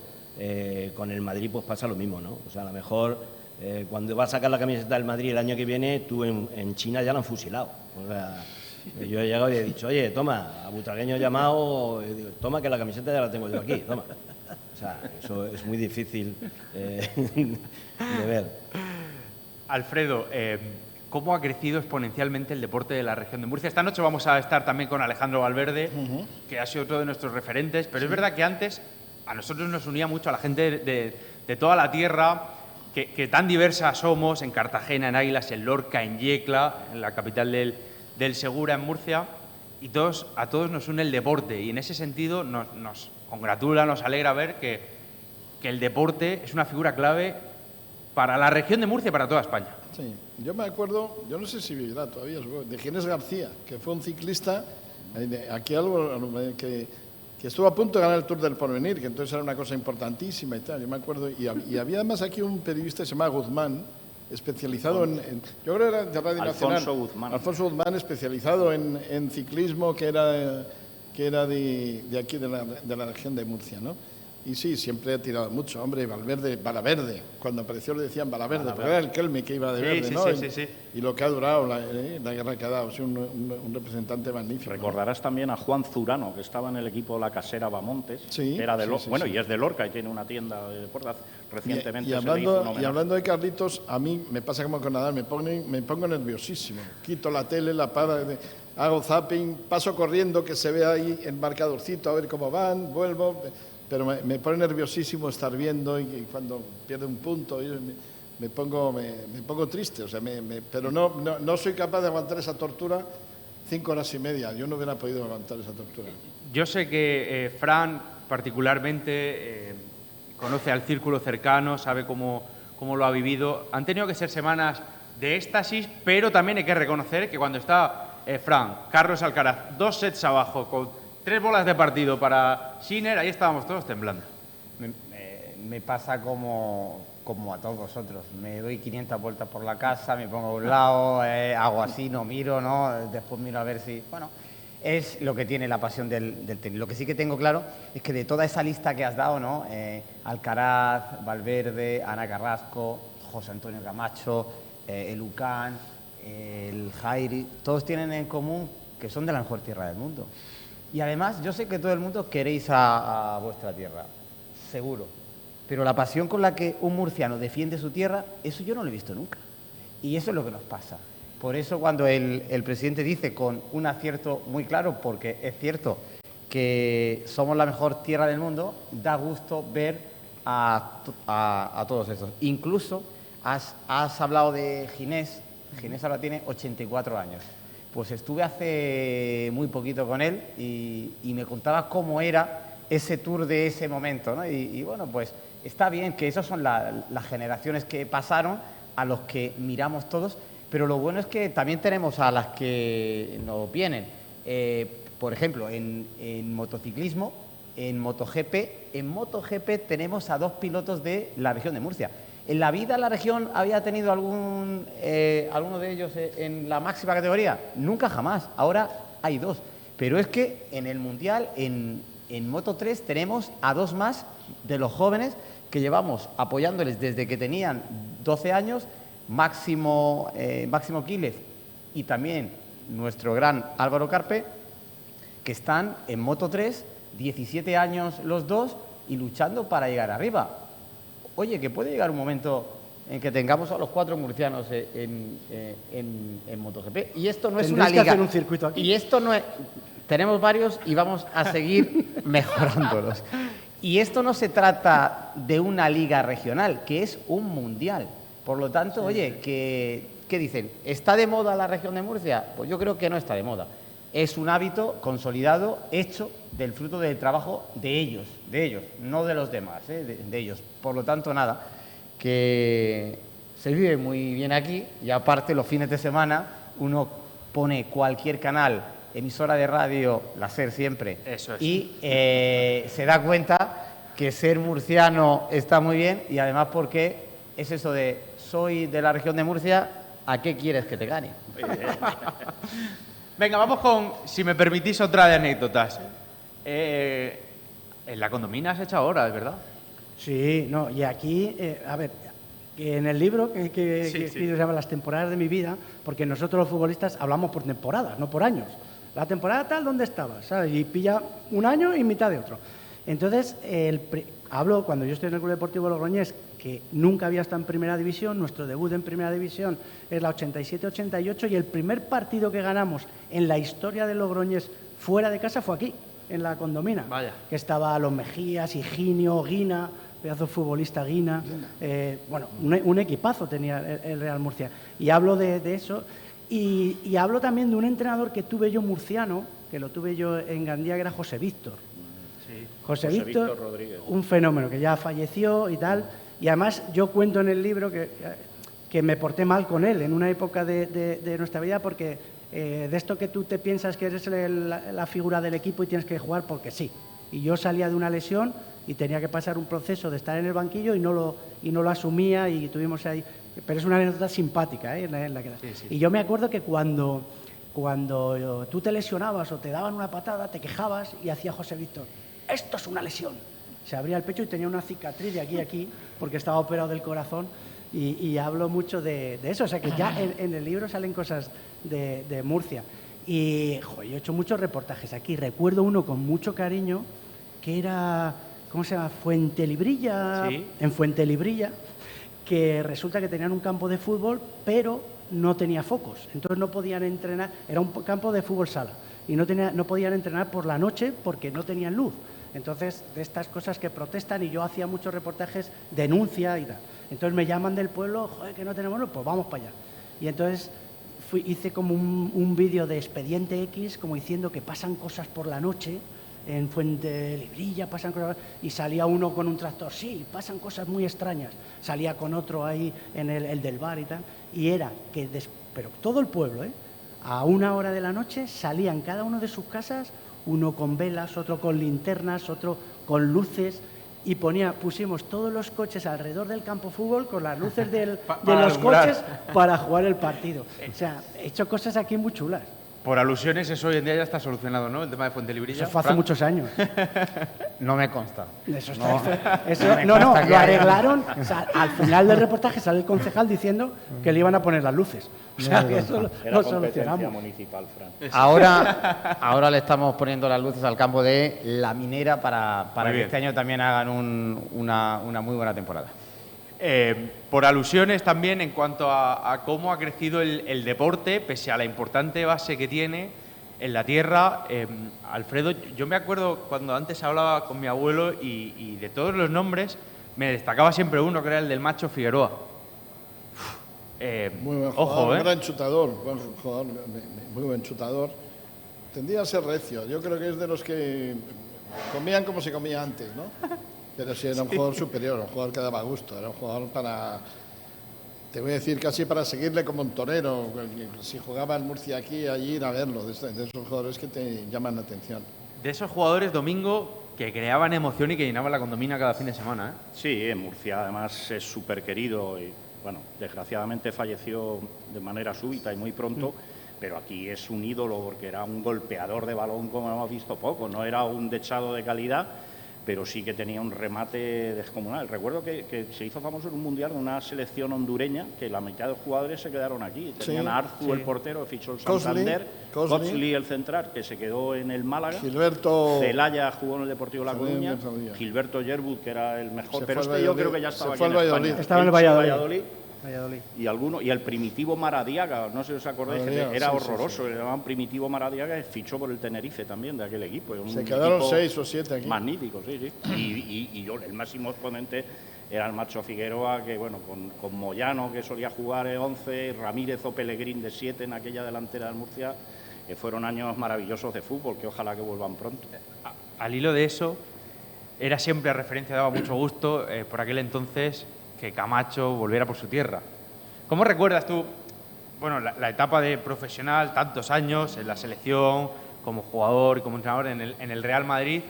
con el Madrid pues pasa lo mismo, ¿no? O sea, a lo mejor cuando va a sacar la camiseta del Madrid el año que viene, tú en China ya la han fusilado. O sea, yo he llegado y he dicho, oye, toma, a Butragueño he llamado, y digo, toma, que la camiseta ya la tengo yo aquí, toma. O sea, eso es muy difícil de ver. Alfredo, ¿cómo ha crecido exponencialmente el deporte de la región de Murcia? Esta noche vamos a estar también con Alejandro Valverde, que ha sido otro de nuestros referentes, pero es verdad que antes a nosotros nos unía mucho, a la gente de toda la tierra, que tan diversas somos, en Cartagena, en Águilas, en Lorca, en Yecla, en la capital del Segura, en Murcia, y a todos nos une el deporte, y en ese sentido nos congratula, nos alegra ver que el deporte es una figura clave para la región de Murcia y para toda España. Sí, yo me acuerdo, yo no sé si vivirá todavía, de Ginés García, que fue un ciclista, aquí algo que estuvo a punto de ganar el Tour del Porvenir, que entonces era una cosa importantísima y tal, yo me acuerdo, y había además aquí un periodista que se llama Guzmán, especializado yo creo que era de Radio Nacional. Alfonso Guzmán, especializado en ciclismo, que era de aquí, de la región de Murcia, ¿no? Y sí, siempre ha tirado mucho. Hombre, Valaverde, cuando apareció le decían Valaverde, pero era el Kelme que iba de verde, ¿no? Sí. Y lo que ha durado, la guerra que ha dado, es un representante magnífico. Recordarás también a Juan Zurano, que estaba en el equipo La Casera Bamontes, sí, que era de sí. Y es de Lorca y tiene una tienda de deportes. Recientemente y hablando de Carlitos, a mí me pasa como con Nadal, me pongo nerviosísimo. Quito la tele, la paro, hago zapping, paso corriendo, que se ve ahí el marcadorcito, a ver cómo van, vuelvo. Pero me pone nerviosísimo estar viendo y cuando pierde un punto me pongo triste. O sea, pero no soy capaz de aguantar esa tortura 5 horas y media. Yo no hubiera podido aguantar esa tortura. Yo sé que Fran particularmente conoce al círculo cercano, sabe cómo lo ha vivido. Han tenido que ser semanas de éxtasis, pero también hay que reconocer que cuando está Fran, Carlos Alcaraz, 2 sets abajo, con 3 bolas de partido para Sinner, ahí estábamos todos temblando. Me pasa como a todos vosotros. Me doy 500 vueltas por la casa, me pongo a un lado, hago así, no miro, ¿no? Después miro a ver si... Bueno, es lo que tiene la pasión del tenis. Lo que sí que tengo claro es que de toda esa lista que has dado, ¿no? Alcaraz, Valverde, Ana Carrasco, José Antonio Camacho, el Ucán, el Jairi, todos tienen en común que son de la mejor tierra del mundo. Y además, yo sé que todo el mundo queréis a vuestra tierra, seguro. Pero la pasión con la que un murciano defiende su tierra, eso yo no lo he visto nunca. Y eso es lo que nos pasa. Por eso cuando el presidente dice con un acierto muy claro, porque es cierto que somos la mejor tierra del mundo, da gusto ver a todos estos. Incluso has hablado de Ginés. Ginés ahora tiene 84 años. Pues estuve hace muy poquito con él y me contaba cómo era ese tour de ese momento, ¿no? Y bueno, pues está bien que esas son las generaciones que pasaron, a los que miramos todos, pero lo bueno es que también tenemos a las que nos vienen. Por ejemplo, en motociclismo, en MotoGP tenemos a 2 pilotos de la región de Murcia. ¿En la vida la región había tenido alguno de ellos en la máxima categoría? Nunca jamás. Ahora hay 2. Pero es que en el Mundial, en Moto3, tenemos a 2 más de los jóvenes que llevamos apoyándoles desde que tenían 12 años, Máximo Quílez y también nuestro gran Álvaro Carpe, que están en Moto3, 17 años los 2 y luchando para llegar arriba. Oye, que puede llegar un momento en que tengamos a los 4 murcianos en MotoGP. Y esto no es una liga. Que hacer un circuito aquí. Y esto no es... Tenemos varios y vamos a seguir mejorándolos. Y esto no se trata de una liga regional, que es un mundial. Por lo tanto, sí. Oye, ¿qué dicen? ¿Está de moda la región de Murcia? Pues yo creo que no está de moda. Es un hábito consolidado, hecho del fruto del trabajo de ellos, no de los demás, de ellos. Por lo tanto, nada, que se vive muy bien aquí y aparte los fines de semana uno pone cualquier canal, emisora de radio, la SER siempre, eso es. Y se da cuenta que ser murciano está muy bien y además porque es eso de soy de la región de Murcia, ¿a qué quieres que te gane? Venga, vamos con, si me permitís, otra de anécdotas. En la Condomina has hecho horas, ¿verdad? Sí, no, y aquí, a ver, que en el libro que se llama Las temporadas de mi vida, porque nosotros los futbolistas hablamos por temporadas, no por años. La temporada tal, ¿dónde estabas? ¿Sabes? Y pilla un año y mitad de otro. Entonces, hablo cuando yo estoy en el Club Deportivo Logroñés, que nunca había estado en Primera División, nuestro debut en Primera División es la 87-88 y el primer partido que ganamos en la historia de Logroñés fuera de casa fue aquí, en la Condomina. Vaya. Que estaba Los Mejías, Higinio, Guina, pedazo de futbolista Guina. Bueno, un equipazo tenía el Real Murcia. Y hablo de eso. Y hablo también de un entrenador que tuve yo murciano, que lo tuve yo en Gandía, que era José Víctor. Sí. José Víctor Rodríguez. Un fenómeno, que ya falleció y tal. Y además yo cuento en el libro que me porté mal con él en una época de nuestra vida, porque de esto que tú te piensas que eres la figura del equipo y tienes que jugar porque sí. Y yo salía de una lesión y tenía que pasar un proceso de estar en el banquillo y no lo asumía, y tuvimos ahí... Pero es una anécdota simpática, ¿eh? Sí. Y yo me acuerdo que cuando tú te lesionabas o te daban una patada, te quejabas y hacía José Víctor: esto es una lesión. Se abría el pecho y tenía una cicatriz de aquí a aquí porque estaba operado del corazón, y hablo mucho de eso. O sea que ya en el libro salen cosas de Murcia. Y yo he hecho muchos reportajes aquí. Recuerdo uno con mucho cariño que era, ¿cómo se llama? Fuentelibrilla. Sí. En Fuentelibrilla, que resulta que tenían un campo de fútbol, pero no tenía focos. Entonces no podían entrenar. Era un campo de fútbol sala. Y no podían entrenar por la noche porque no tenían luz. Entonces, de estas cosas que protestan, y yo hacía muchos reportajes, denuncia y tal. Entonces me llaman del pueblo: joder, que no tenemos luz, pues vamos para allá. Y entonces hice como un vídeo de Expediente X, como diciendo que pasan cosas por la noche, en Fuentelibrilla pasan cosas, y salía uno con un tractor: sí, pasan cosas muy extrañas. Salía con otro ahí en el del bar y tal, y era que, pero todo el pueblo, a 1 hora de la noche salían cada uno de sus casas, uno con velas, otro con linternas, otro con luces, y pusimos todos los coches alrededor del campo de fútbol con las luces de los coches para jugar el partido. O sea, he hecho cosas aquí muy chulas. Por alusiones, eso hoy en día ya está solucionado, ¿no? El tema de Fuentelibrilla. Eso fue hace muchos años. No me consta. Eso No. lo arreglaron. O sea, al final del reportaje sale el concejal diciendo que le iban a poner las luces. O sea, que eso Era lo competencia solucionamos. municipal, Fran. Ahora le estamos poniendo las luces al campo de La Minera para Muy que bien. este año también hagan una muy buena temporada. Por alusiones también en cuanto a cómo ha crecido el deporte, pese a la importante base que tiene en la tierra. Alfredo, yo me acuerdo cuando antes hablaba con mi abuelo y de todos los nombres me destacaba siempre uno, que era el del Macho Figueroa. Muy buen jugador, Ojo, gran chutador, buen jugador, muy buen chutador. Tendría a ser recio. Yo creo que es de los que comían como se comía antes, ¿no? Pero sí, era un jugador superior, un jugador que daba gusto, era un jugador te voy a decir, casi para seguirle como un torero. Si jugaba el Murcia aquí, allí, ir a verlo, de esos jugadores que te llaman la atención. De esos jugadores, Domingo, que creaban emoción y que llenaban la condomina cada fin de semana, ¿eh? Sí, en Murcia además es súper querido y, bueno, desgraciadamente falleció de manera súbita y muy pronto, pero aquí es un ídolo porque era un golpeador de balón como hemos visto poco, no era un dechado de calidad, pero sí que tenía un remate descomunal. Recuerdo que se hizo famoso en un mundial de una selección hondureña, que la mitad de los jugadores se quedaron aquí. Tenían a Arzu, el portero, fichó el Santander, Cosli, el central, que se quedó en el Málaga, Gilberto Celaya jugó en el Deportivo La También Coruña, bien sabía. Gilberto Yerbut, que era el mejor, Se pero fue al yo Valladolid. creo que ya estaba Se aquí fue en al Valladolid. España. Estaba en el Valladolid. Valladolid. Y el Primitivo Maradiaga, no sé si os acordáis, Maradiaga, era sí, horroroso, le llamaban Primitivo Maradiaga, y fichó por el Tenerife también de aquel equipo. Se quedaron 6 o 7 aquí. Magnífico, sí. Y yo, el máximo exponente era el Macho Figueroa, que bueno, con Moyano, que solía jugar 11, Ramírez o Pellegrín de 7 en aquella delantera del Murcia, que fueron años maravillosos de fútbol, que ojalá que vuelvan pronto. Al hilo de eso, era siempre referencia, daba mucho gusto por aquel entonces que Camacho volviera por su tierra. ¿Cómo recuerdas tú, bueno, la etapa de profesional, tantos años en la selección, como jugador y como entrenador en el Real Madrid?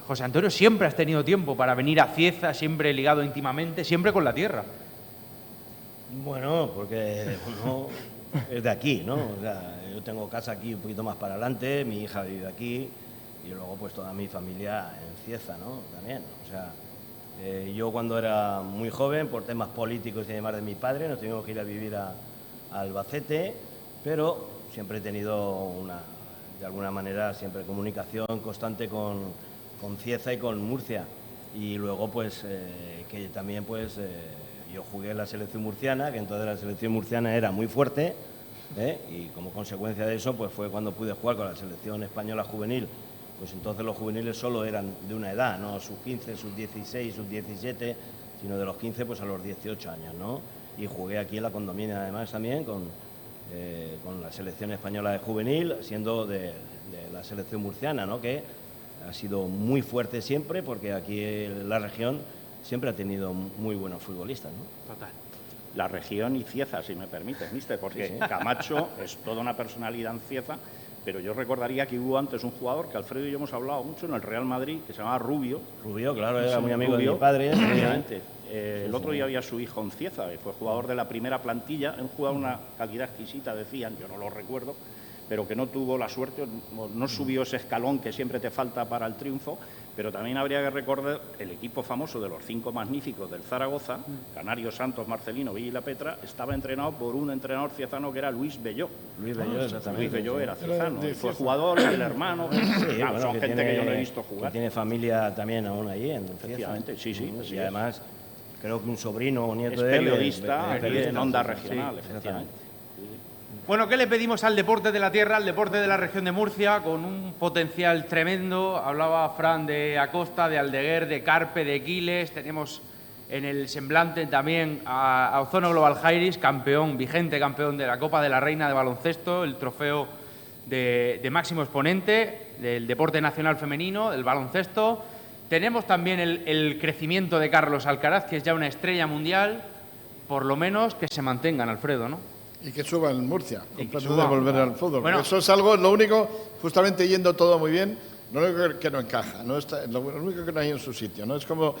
José Antonio, siempre has tenido tiempo para venir a Cieza, siempre ligado íntimamente, siempre con la tierra. Bueno, porque uno es de aquí, ¿no? O sea, yo tengo casa aquí un poquito más para adelante, mi hija vive aquí y luego pues toda mi familia en Cieza, ¿no? También, o sea, yo cuando era muy joven, por temas políticos y demás de mi padre, nos tuvimos que ir a vivir a Albacete, pero siempre he tenido de alguna manera, siempre comunicación constante con Cieza y con Murcia. Y luego, pues, que también, pues, yo jugué en la selección murciana, que entonces la selección murciana era muy fuerte, y como consecuencia de eso, pues fue cuando pude jugar con la selección española juvenil, pues entonces los juveniles solo eran de una edad, no sus 15, sus 16, sus 17, sino de los 15 pues a los 18 años, ¿no? Y jugué aquí en la Condomina además también con la selección española de juvenil, siendo de la selección murciana, ¿no? Que ha sido muy fuerte siempre, porque aquí en la región siempre ha tenido muy buenos futbolistas, ¿no? Total. La región y Cieza, si me permites, mister, porque sí, sí. Camacho es toda una personalidad en Cieza, pero yo recordaría que hubo antes un jugador que Alfredo y yo hemos hablado mucho en el Real Madrid, que se llamaba Rubio. Rubio, claro, era muy amigo de mi padre. Efectivamente. El otro día había su hijo en Cieza, y fue jugador de la primera plantilla, un jugador de una calidad exquisita, decían, yo no lo recuerdo, pero que no tuvo la suerte, no subió ese escalón que siempre te falta para el triunfo, pero también habría que recordar el equipo famoso de los 5 magníficos del Zaragoza, Canario, Santos, Marcelino, Villa y La Petra, estaba entrenado por un entrenador ciezano que era Luis Belló. Luis Belló, exactamente. Luis Belló era ciezano, fue jugador, el hermano, claro, son gente que yo no he visto jugar. Tiene familia también aún allí en Cieza. Efectivamente, sí, sí. Y además, creo que un sobrino o nieto es de él periodista en Onda Regional, sí, efectivamente. Bueno, ¿qué le pedimos al deporte de la tierra, al deporte de la región de Murcia, con un potencial tremendo? Hablaba Fran de Acosta, de Aldeguer, de Carpe, de Quiles. Tenemos en el semblante también a Ozono Global Jairis, campeón, vigente campeón de la Copa de la Reina de baloncesto, el trofeo de máximo exponente del deporte nacional femenino, del baloncesto. Tenemos también el crecimiento de Carlos Alcaraz, que es ya una estrella mundial, por lo menos que se mantengan, Alfredo, ¿no? Y que suba en Murcia, Y que con suba, de volver al fútbol. Bueno, eso es algo, lo único, justamente yendo todo muy bien, lo único que no encaja, no está, lo único que no hay en su sitio, ¿no? Es como,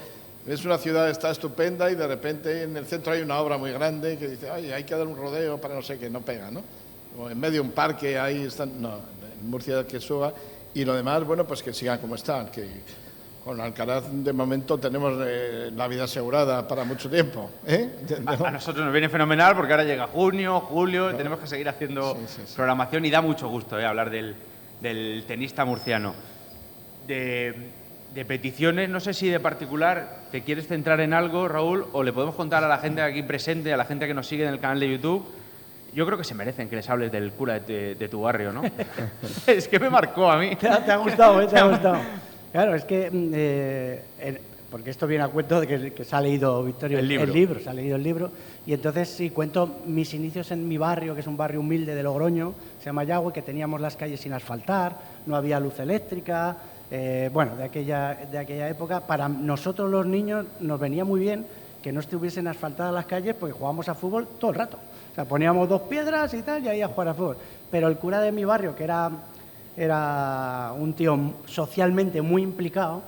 es una ciudad, está estupenda y de repente en el centro hay una obra muy grande que dice, ay, hay que dar un rodeo para no sé qué, no pega, ¿no? O en medio de un parque, ahí están, no, en Murcia que suba, y lo demás, bueno, pues que sigan como están, que con Alcaraz de momento tenemos la vida asegurada para mucho tiempo, ¿eh? A nosotros nos viene fenomenal porque ahora llega junio, julio, y tenemos que seguir haciendo programación y da mucho gusto hablar del tenista murciano. De peticiones, no sé si de particular te quieres centrar en algo, Raúl, o le podemos contar a la gente aquí presente, a la gente que nos sigue en el canal de YouTube. Yo creo que se merecen que les hables del cura de tu barrio, ¿no? Es que me marcó a mí. Te ha gustado, te ha gustado. Claro, es que, porque esto viene a cuento de que se ha leído, Victorio, el libro, se ha leído el libro, y entonces sí cuento mis inicios en mi barrio, que es un barrio humilde de Logroño, se llama Yagüe, que teníamos las calles sin asfaltar, no había luz eléctrica, bueno, de aquella época. Para nosotros los niños nos venía muy bien que no estuviesen asfaltadas las calles porque jugábamos a fútbol todo el rato. O sea, poníamos 2 piedras y tal, y ahí a jugar a fútbol. Pero el cura de mi barrio, que era un tío socialmente muy implicado,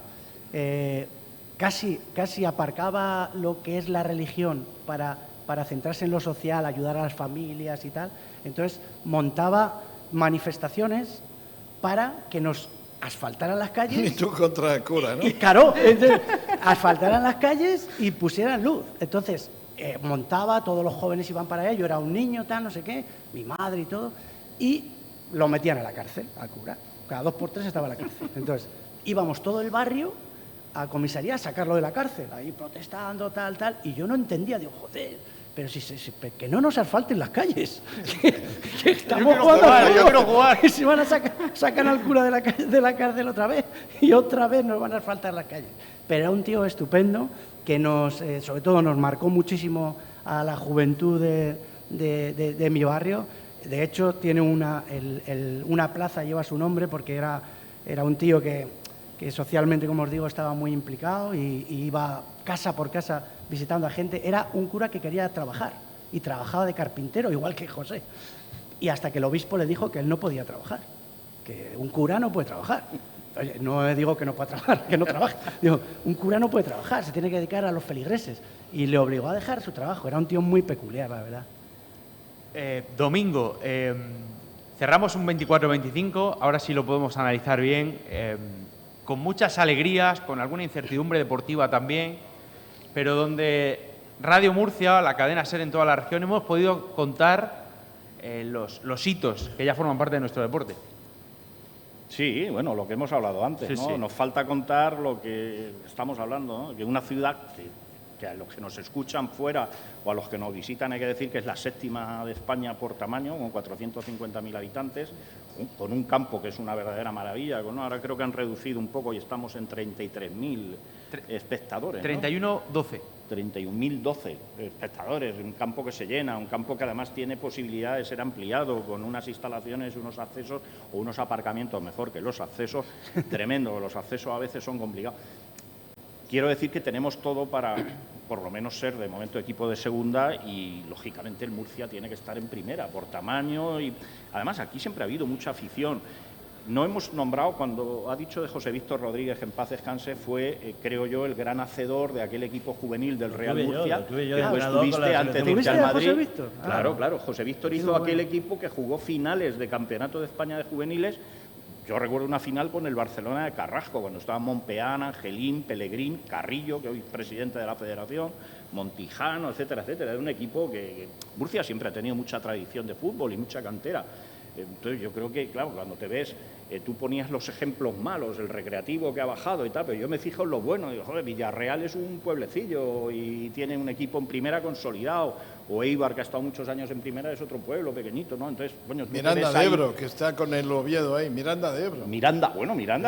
casi aparcaba lo que es la religión para centrarse en lo social, ayudar a las familias y tal. Entonces montaba manifestaciones para que nos asfaltaran las calles. Y tú contra el cura, ¿no? Y claro, asfaltaran las calles y pusieran luz. Entonces montaba, todos los jóvenes iban para allá, yo era un niño, tal, no sé qué, mi madre y todo, y lo metían a la cárcel, al cura. Cada 2 por 3 estaba en la cárcel. Entonces, íbamos todo el barrio a comisaría a sacarlo de la cárcel, ahí protestando, tal, y yo no entendía, digo, joder, pero que no nos asfalten las calles. que estamos jugando, yo quiero jugar. Y se van a sacan al cura de la cárcel otra vez, y otra vez nos van a asfaltar las calles. Pero era un tío estupendo, que sobre todo nos marcó muchísimo a la juventud de mi barrio. De hecho, tiene una plaza, lleva su nombre, porque era un tío que socialmente, como os digo, estaba muy implicado y iba casa por casa visitando a gente. Era un cura que quería trabajar y trabajaba de carpintero, igual que José. Y hasta que el obispo le dijo que él no podía trabajar, que un cura no puede trabajar. Oye, no digo que no pueda trabajar, que no trabaje. Digo, un cura no puede trabajar, se tiene que dedicar a los feligreses. Y le obligó a dejar su trabajo. Era un tío muy peculiar, la verdad. Domingo, cerramos un 24-25, ahora sí lo podemos analizar bien, con muchas alegrías, con alguna incertidumbre deportiva también, pero donde Radio Murcia, la cadena SER en toda la región, hemos podido contar los hitos que ya forman parte de nuestro deporte. Sí, bueno, lo que hemos hablado antes, Sí, ¿no? sí. Nos falta contar lo que estamos hablando, ¿no? Que una ciudad que que a los que nos escuchan fuera o a los que nos visitan hay que decir que es la séptima de España por tamaño, con 450.000 habitantes, con un campo que es una verdadera maravilla. Bueno, ahora creo que han reducido un poco y estamos en 33.000 espectadores, ¿no? 31-12. 31.012 espectadores, un campo que se llena, un campo que además tiene posibilidad de ser ampliado con unas instalaciones, unos accesos o unos aparcamientos, mejor que los accesos, tremendo, los accesos a veces son complicados. Quiero decir que tenemos todo para, por lo menos, ser de momento equipo de segunda y, lógicamente, el Murcia tiene que estar en primera por tamaño y, además, aquí siempre ha habido mucha afición. No hemos nombrado, cuando ha dicho de José Víctor Rodríguez, que en paz descanse, fue, creo yo, el gran hacedor de aquel equipo juvenil del Real Murcia, que tú estuviste antes de irte al Madrid. José Víctor? Claro, claro. José Víctor hizo aquel equipo que jugó finales de Campeonato de España de Juveniles. Yo recuerdo una final con el Barcelona de Carrasco, cuando estaban Monpeán, Angelín, Pellegrín, Carrillo, que hoy es presidente de la Federación, Montijano, etcétera, etcétera. Era un equipo que Murcia siempre ha tenido mucha tradición de fútbol y mucha cantera. Entonces yo creo que, claro, cuando te ves, tú ponías los ejemplos malos, el Recreativo que ha bajado y tal, pero yo me fijo en lo bueno. Digo, joder, Villarreal es un pueblecillo y tiene un equipo en primera consolidado. O Eibar, que ha estado muchos años en primera, es otro pueblo pequeñito, ¿no? Entonces, bueno, Miranda de Ebro, que está con el Oviedo ahí, Miranda de Ebro. Miranda,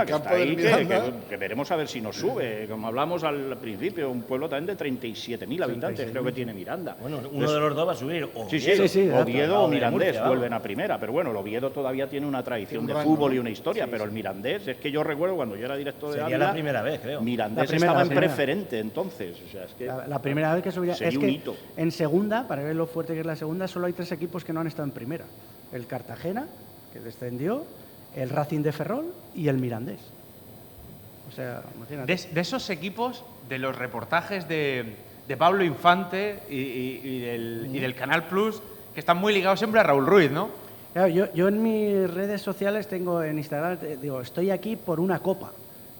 que está ahí, Miranda. que veremos a ver si nos sube. Como hablamos al principio, un pueblo también de 37.000 habitantes, creo que tiene Miranda. Bueno, uno de los dos va a subir. Sí, Oviedo o Mirandés Murcia, vuelven a primera, pero bueno, el Oviedo todavía tiene una tradición de fútbol y una historia, pero el Mirandés, es que yo recuerdo cuando yo era director de Sería la primera vez, creo. Mirandés estaba en preferente entonces. O sea, es que La primera vez que subía. sería Es un que hito. en segunda, para ver lo fuerte que es la segunda, solo hay 3 equipos que no han estado en primera. El Cartagena, que descendió, el Racing de Ferrol y el Mirandés. O sea, imagínate. De esos equipos, de los reportajes de Pablo Infante y del Canal Plus, que están muy ligados siempre a Raúl Ruiz, ¿no? Claro, yo en mis redes sociales tengo en Instagram, digo, estoy aquí por una copa,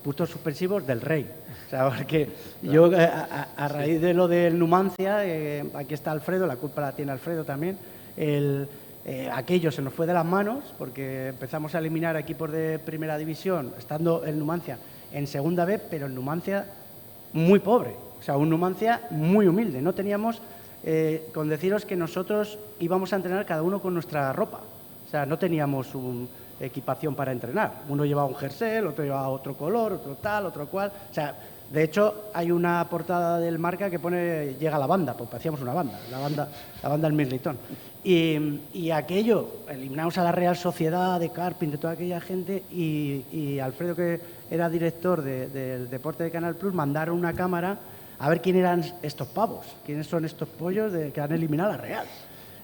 puntos suspensivos del Rey. O sea, porque yo, a raíz de lo del Numancia, aquí está Alfredo, la culpa la tiene Alfredo también, aquello se nos fue de las manos porque empezamos a eliminar equipos de primera división, estando el Numancia en segunda B, pero el Numancia muy pobre, o sea, un Numancia muy humilde. No teníamos, con deciros que nosotros íbamos a entrenar cada uno con nuestra ropa, o sea, no teníamos equipación para entrenar. Uno llevaba un jersey, otro llevaba otro color, otro tal, otro cual. O sea, de hecho, hay una portada del Marca que pone llega la banda, porque hacíamos una banda, la banda del Mirlitón. Y aquello, eliminamos a la Real Sociedad, de Carpin, de toda aquella gente, y Alfredo, que era director del deporte de Canal Plus, mandaron una cámara a ver quién eran estos pavos, quiénes son estos pollos que han eliminado a la Real.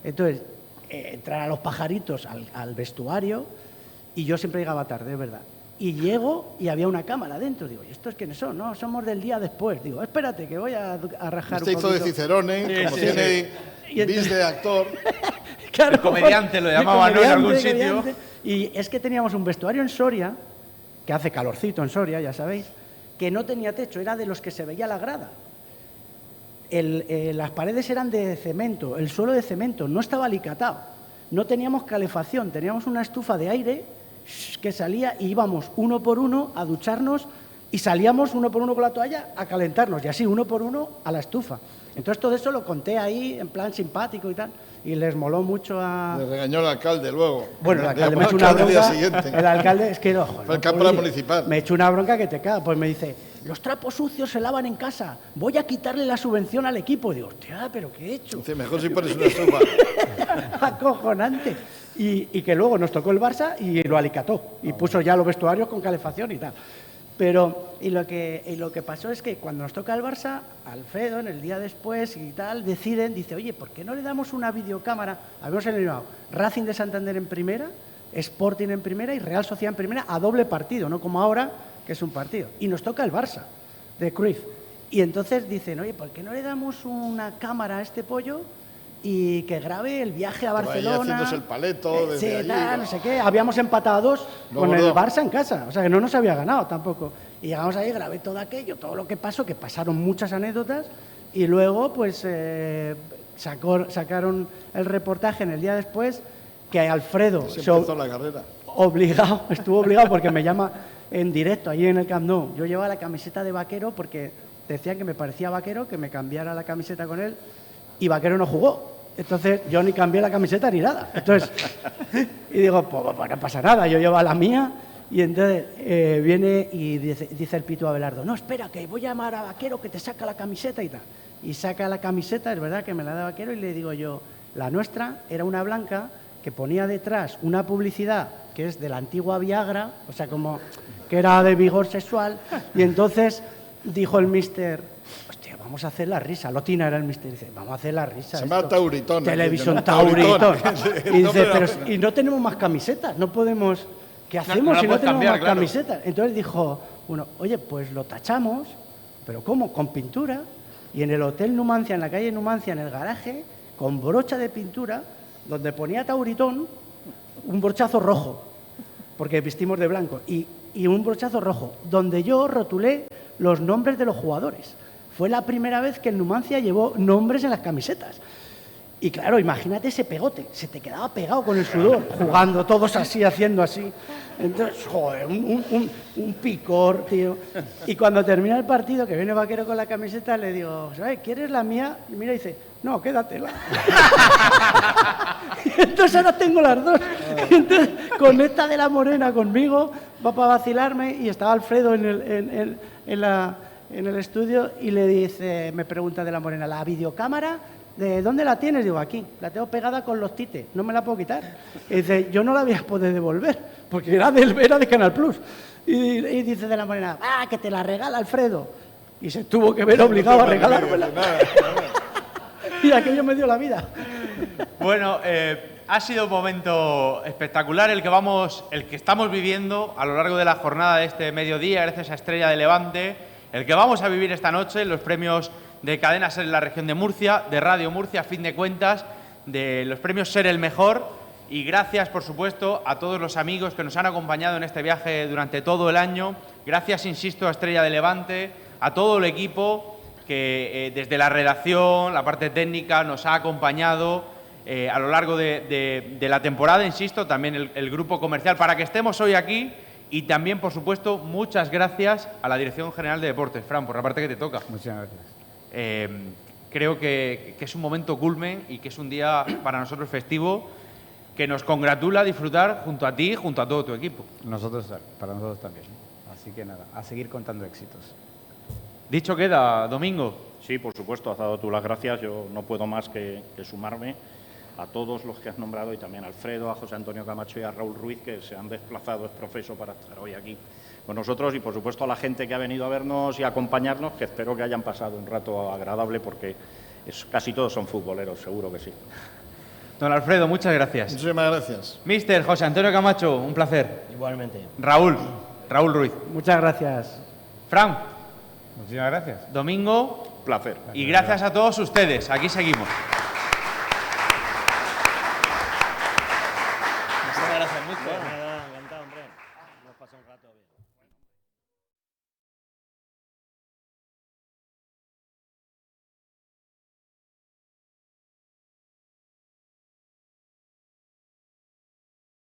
Entonces, entrar a los pajaritos al vestuario, y yo siempre llegaba tarde, es verdad. Y llego y había una cámara dentro. Digo, ¿y estos quiénes son? No, somos del día después. Digo, espérate, que voy a rajar un hizo poquito. de Cicerone, como tiene bis de actor. Claro, El comediante lo llamaban, ¿no? En algún sitio. Y es que teníamos un vestuario en Soria, que hace calorcito en Soria, ya sabéis, que no tenía techo, era de los que se veía la grada. Las paredes eran de cemento, el suelo de cemento, no estaba alicatado. No teníamos calefacción, teníamos una estufa de aire que salía y íbamos uno por uno a ducharnos y salíamos uno por uno con la toalla a calentarnos y así uno por uno a la estufa. Entonces todo eso lo conté ahí en plan simpático y tal y les moló mucho a... Le regañó el alcalde luego. Bueno, el alcalde me echó una al día bronca. siguiente. El alcalde es que... Ojo, Fue el cámara municipal. Me echó una bronca que te caga. Pues me dice, los trapos sucios se lavan en casa, voy a quitarle la subvención al equipo. Y digo, hostia, ¿pero qué he hecho? Dice, mejor si pones una estufa. Acojonante. Y que luego nos tocó el Barça y lo alicató. Y puso ya los vestuarios con calefacción y tal. Pero, y lo que pasó es que cuando nos toca el Barça, Alfredo, en el día después y tal, dice, oye, ¿por qué no le damos una videocámara? Habíamos eliminado Racing de Santander en primera, Sporting en primera y Real Sociedad en primera a doble partido, no como ahora, que es un partido. Y nos toca el Barça, de Cruyff. Y entonces dicen, oye, ¿por qué no le damos una cámara a este pollo y que grabe el viaje a Barcelona? Haciéndose el paleto desde sí, allí, tal, ¿no? no sé qué. Habíamos empatado a 2 con el Barça en casa, o sea que no nos había ganado tampoco. Y llegamos ahí, grabé todo aquello, todo lo que pasó, que pasaron muchas anécdotas, y luego pues sacaron el reportaje en el día después, que Alfredo Se empezó la carrera. estuvo obligado porque me llama en directo, allí en el Camp Nou. Yo llevaba la camiseta de vaquero porque decían que me parecía Vaquero, que me cambiara la camiseta con él, y Vaquero no jugó. Entonces yo ni cambié la camiseta ni nada. Entonces, y digo, pues no pasa nada, yo llevo la mía. Y entonces viene y dice el Pitu Abelardo, no, espera, que voy a llamar a Vaquero que te saca la camiseta y tal. Y saca la camiseta, es verdad que me la da Vaquero, y le digo yo, la nuestra era una blanca que ponía detrás una publicidad que es de la antigua Viagra, o sea, como que era de vigor sexual, y entonces dijo el mister, hostia, vamos a hacer la risa. Lotina era el mister, dice, vamos a hacer la risa. Se llama Tauritón. Televisión ¿no? Tauritón. Y dice, pero y no tenemos más camisetas, no podemos... ¿Qué hacemos no la si no puedes tenemos cambiar, más claro. camisetas? Entonces dijo uno, oye, pues lo tachamos, pero ¿cómo? Con pintura. Y en el Hotel Numancia, en la calle Numancia, en el garaje, con brocha de pintura, donde ponía Tauritón, un brochazo rojo, porque vestimos de blanco, y un brochazo rojo, donde yo rotulé los nombres de los jugadores. Fue la primera vez que el Numancia llevó nombres en las camisetas. Y claro, imagínate ese pegote, se te quedaba pegado con el sudor, jugando todos así, haciendo así. Entonces, joder, un picor, tío. Y cuando termina el partido, que viene Vaquero con la camiseta, le digo, ¿sabes? ¿Quieres la mía? Y mira y dice, no, quédatela. Y entonces ahora tengo las dos. Y entonces, con esta de la morena conmigo, va para vacilarme, y estaba Alfredo en el estudio y le dice, me pregunta de la morena, ¿la videocámara? ¿De dónde la tienes? Digo, aquí, la tengo pegada con los tites, no me la puedo quitar. Y dice, yo no la voy a poder devolver, porque era de Canal Plus. Y dice de la morena, que te la regala Alfredo. Y se tuvo que ver obligado a regalármela. Y aquello me dio la vida. Bueno, ha sido un momento espectacular el que estamos viviendo a lo largo de la jornada de este mediodía, gracias a Estrella de Levante, el que vamos a vivir esta noche en los premios de Cadena Ser en la región de Murcia, de Radio Murcia, a fin de cuentas, de los premios Ser el Mejor. Y gracias, por supuesto, a todos los amigos que nos han acompañado en este viaje durante todo el año. Gracias, insisto, a Estrella de Levante, a todo el equipo que desde la redacción, la parte técnica, nos ha acompañado a lo largo de la temporada, insisto, también el grupo comercial, para que estemos hoy aquí. Y también, por supuesto, muchas gracias a la Dirección General de Deportes, Fran, por la parte que te toca. Muchas gracias. Creo que es un momento culmen y que es un día para nosotros festivo que nos congratula disfrutar junto a ti, junto a todo tu equipo. Para nosotros también. Así que nada, a seguir contando éxitos. Dicho queda, Domingo. Sí, por supuesto, has dado tú las gracias. Yo no puedo más que sumarme a todos los que has nombrado y también a Alfredo, a José Antonio Camacho y a Raúl Ruiz, que se han desplazado exprofeso para estar hoy aquí con nosotros, y por supuesto a la gente que ha venido a vernos y a acompañarnos, que espero que hayan pasado un rato agradable, porque casi todos son futboleros, seguro que sí. Don Alfredo, muchas gracias. Muchísimas gracias. Mister José Antonio Camacho, un placer. Igualmente. Raúl Ruiz. Muchas gracias. Fran, Muchísimas gracias. Domingo, Placer. y gracias a todos ustedes. Aquí seguimos. Muchas gracias, mucho.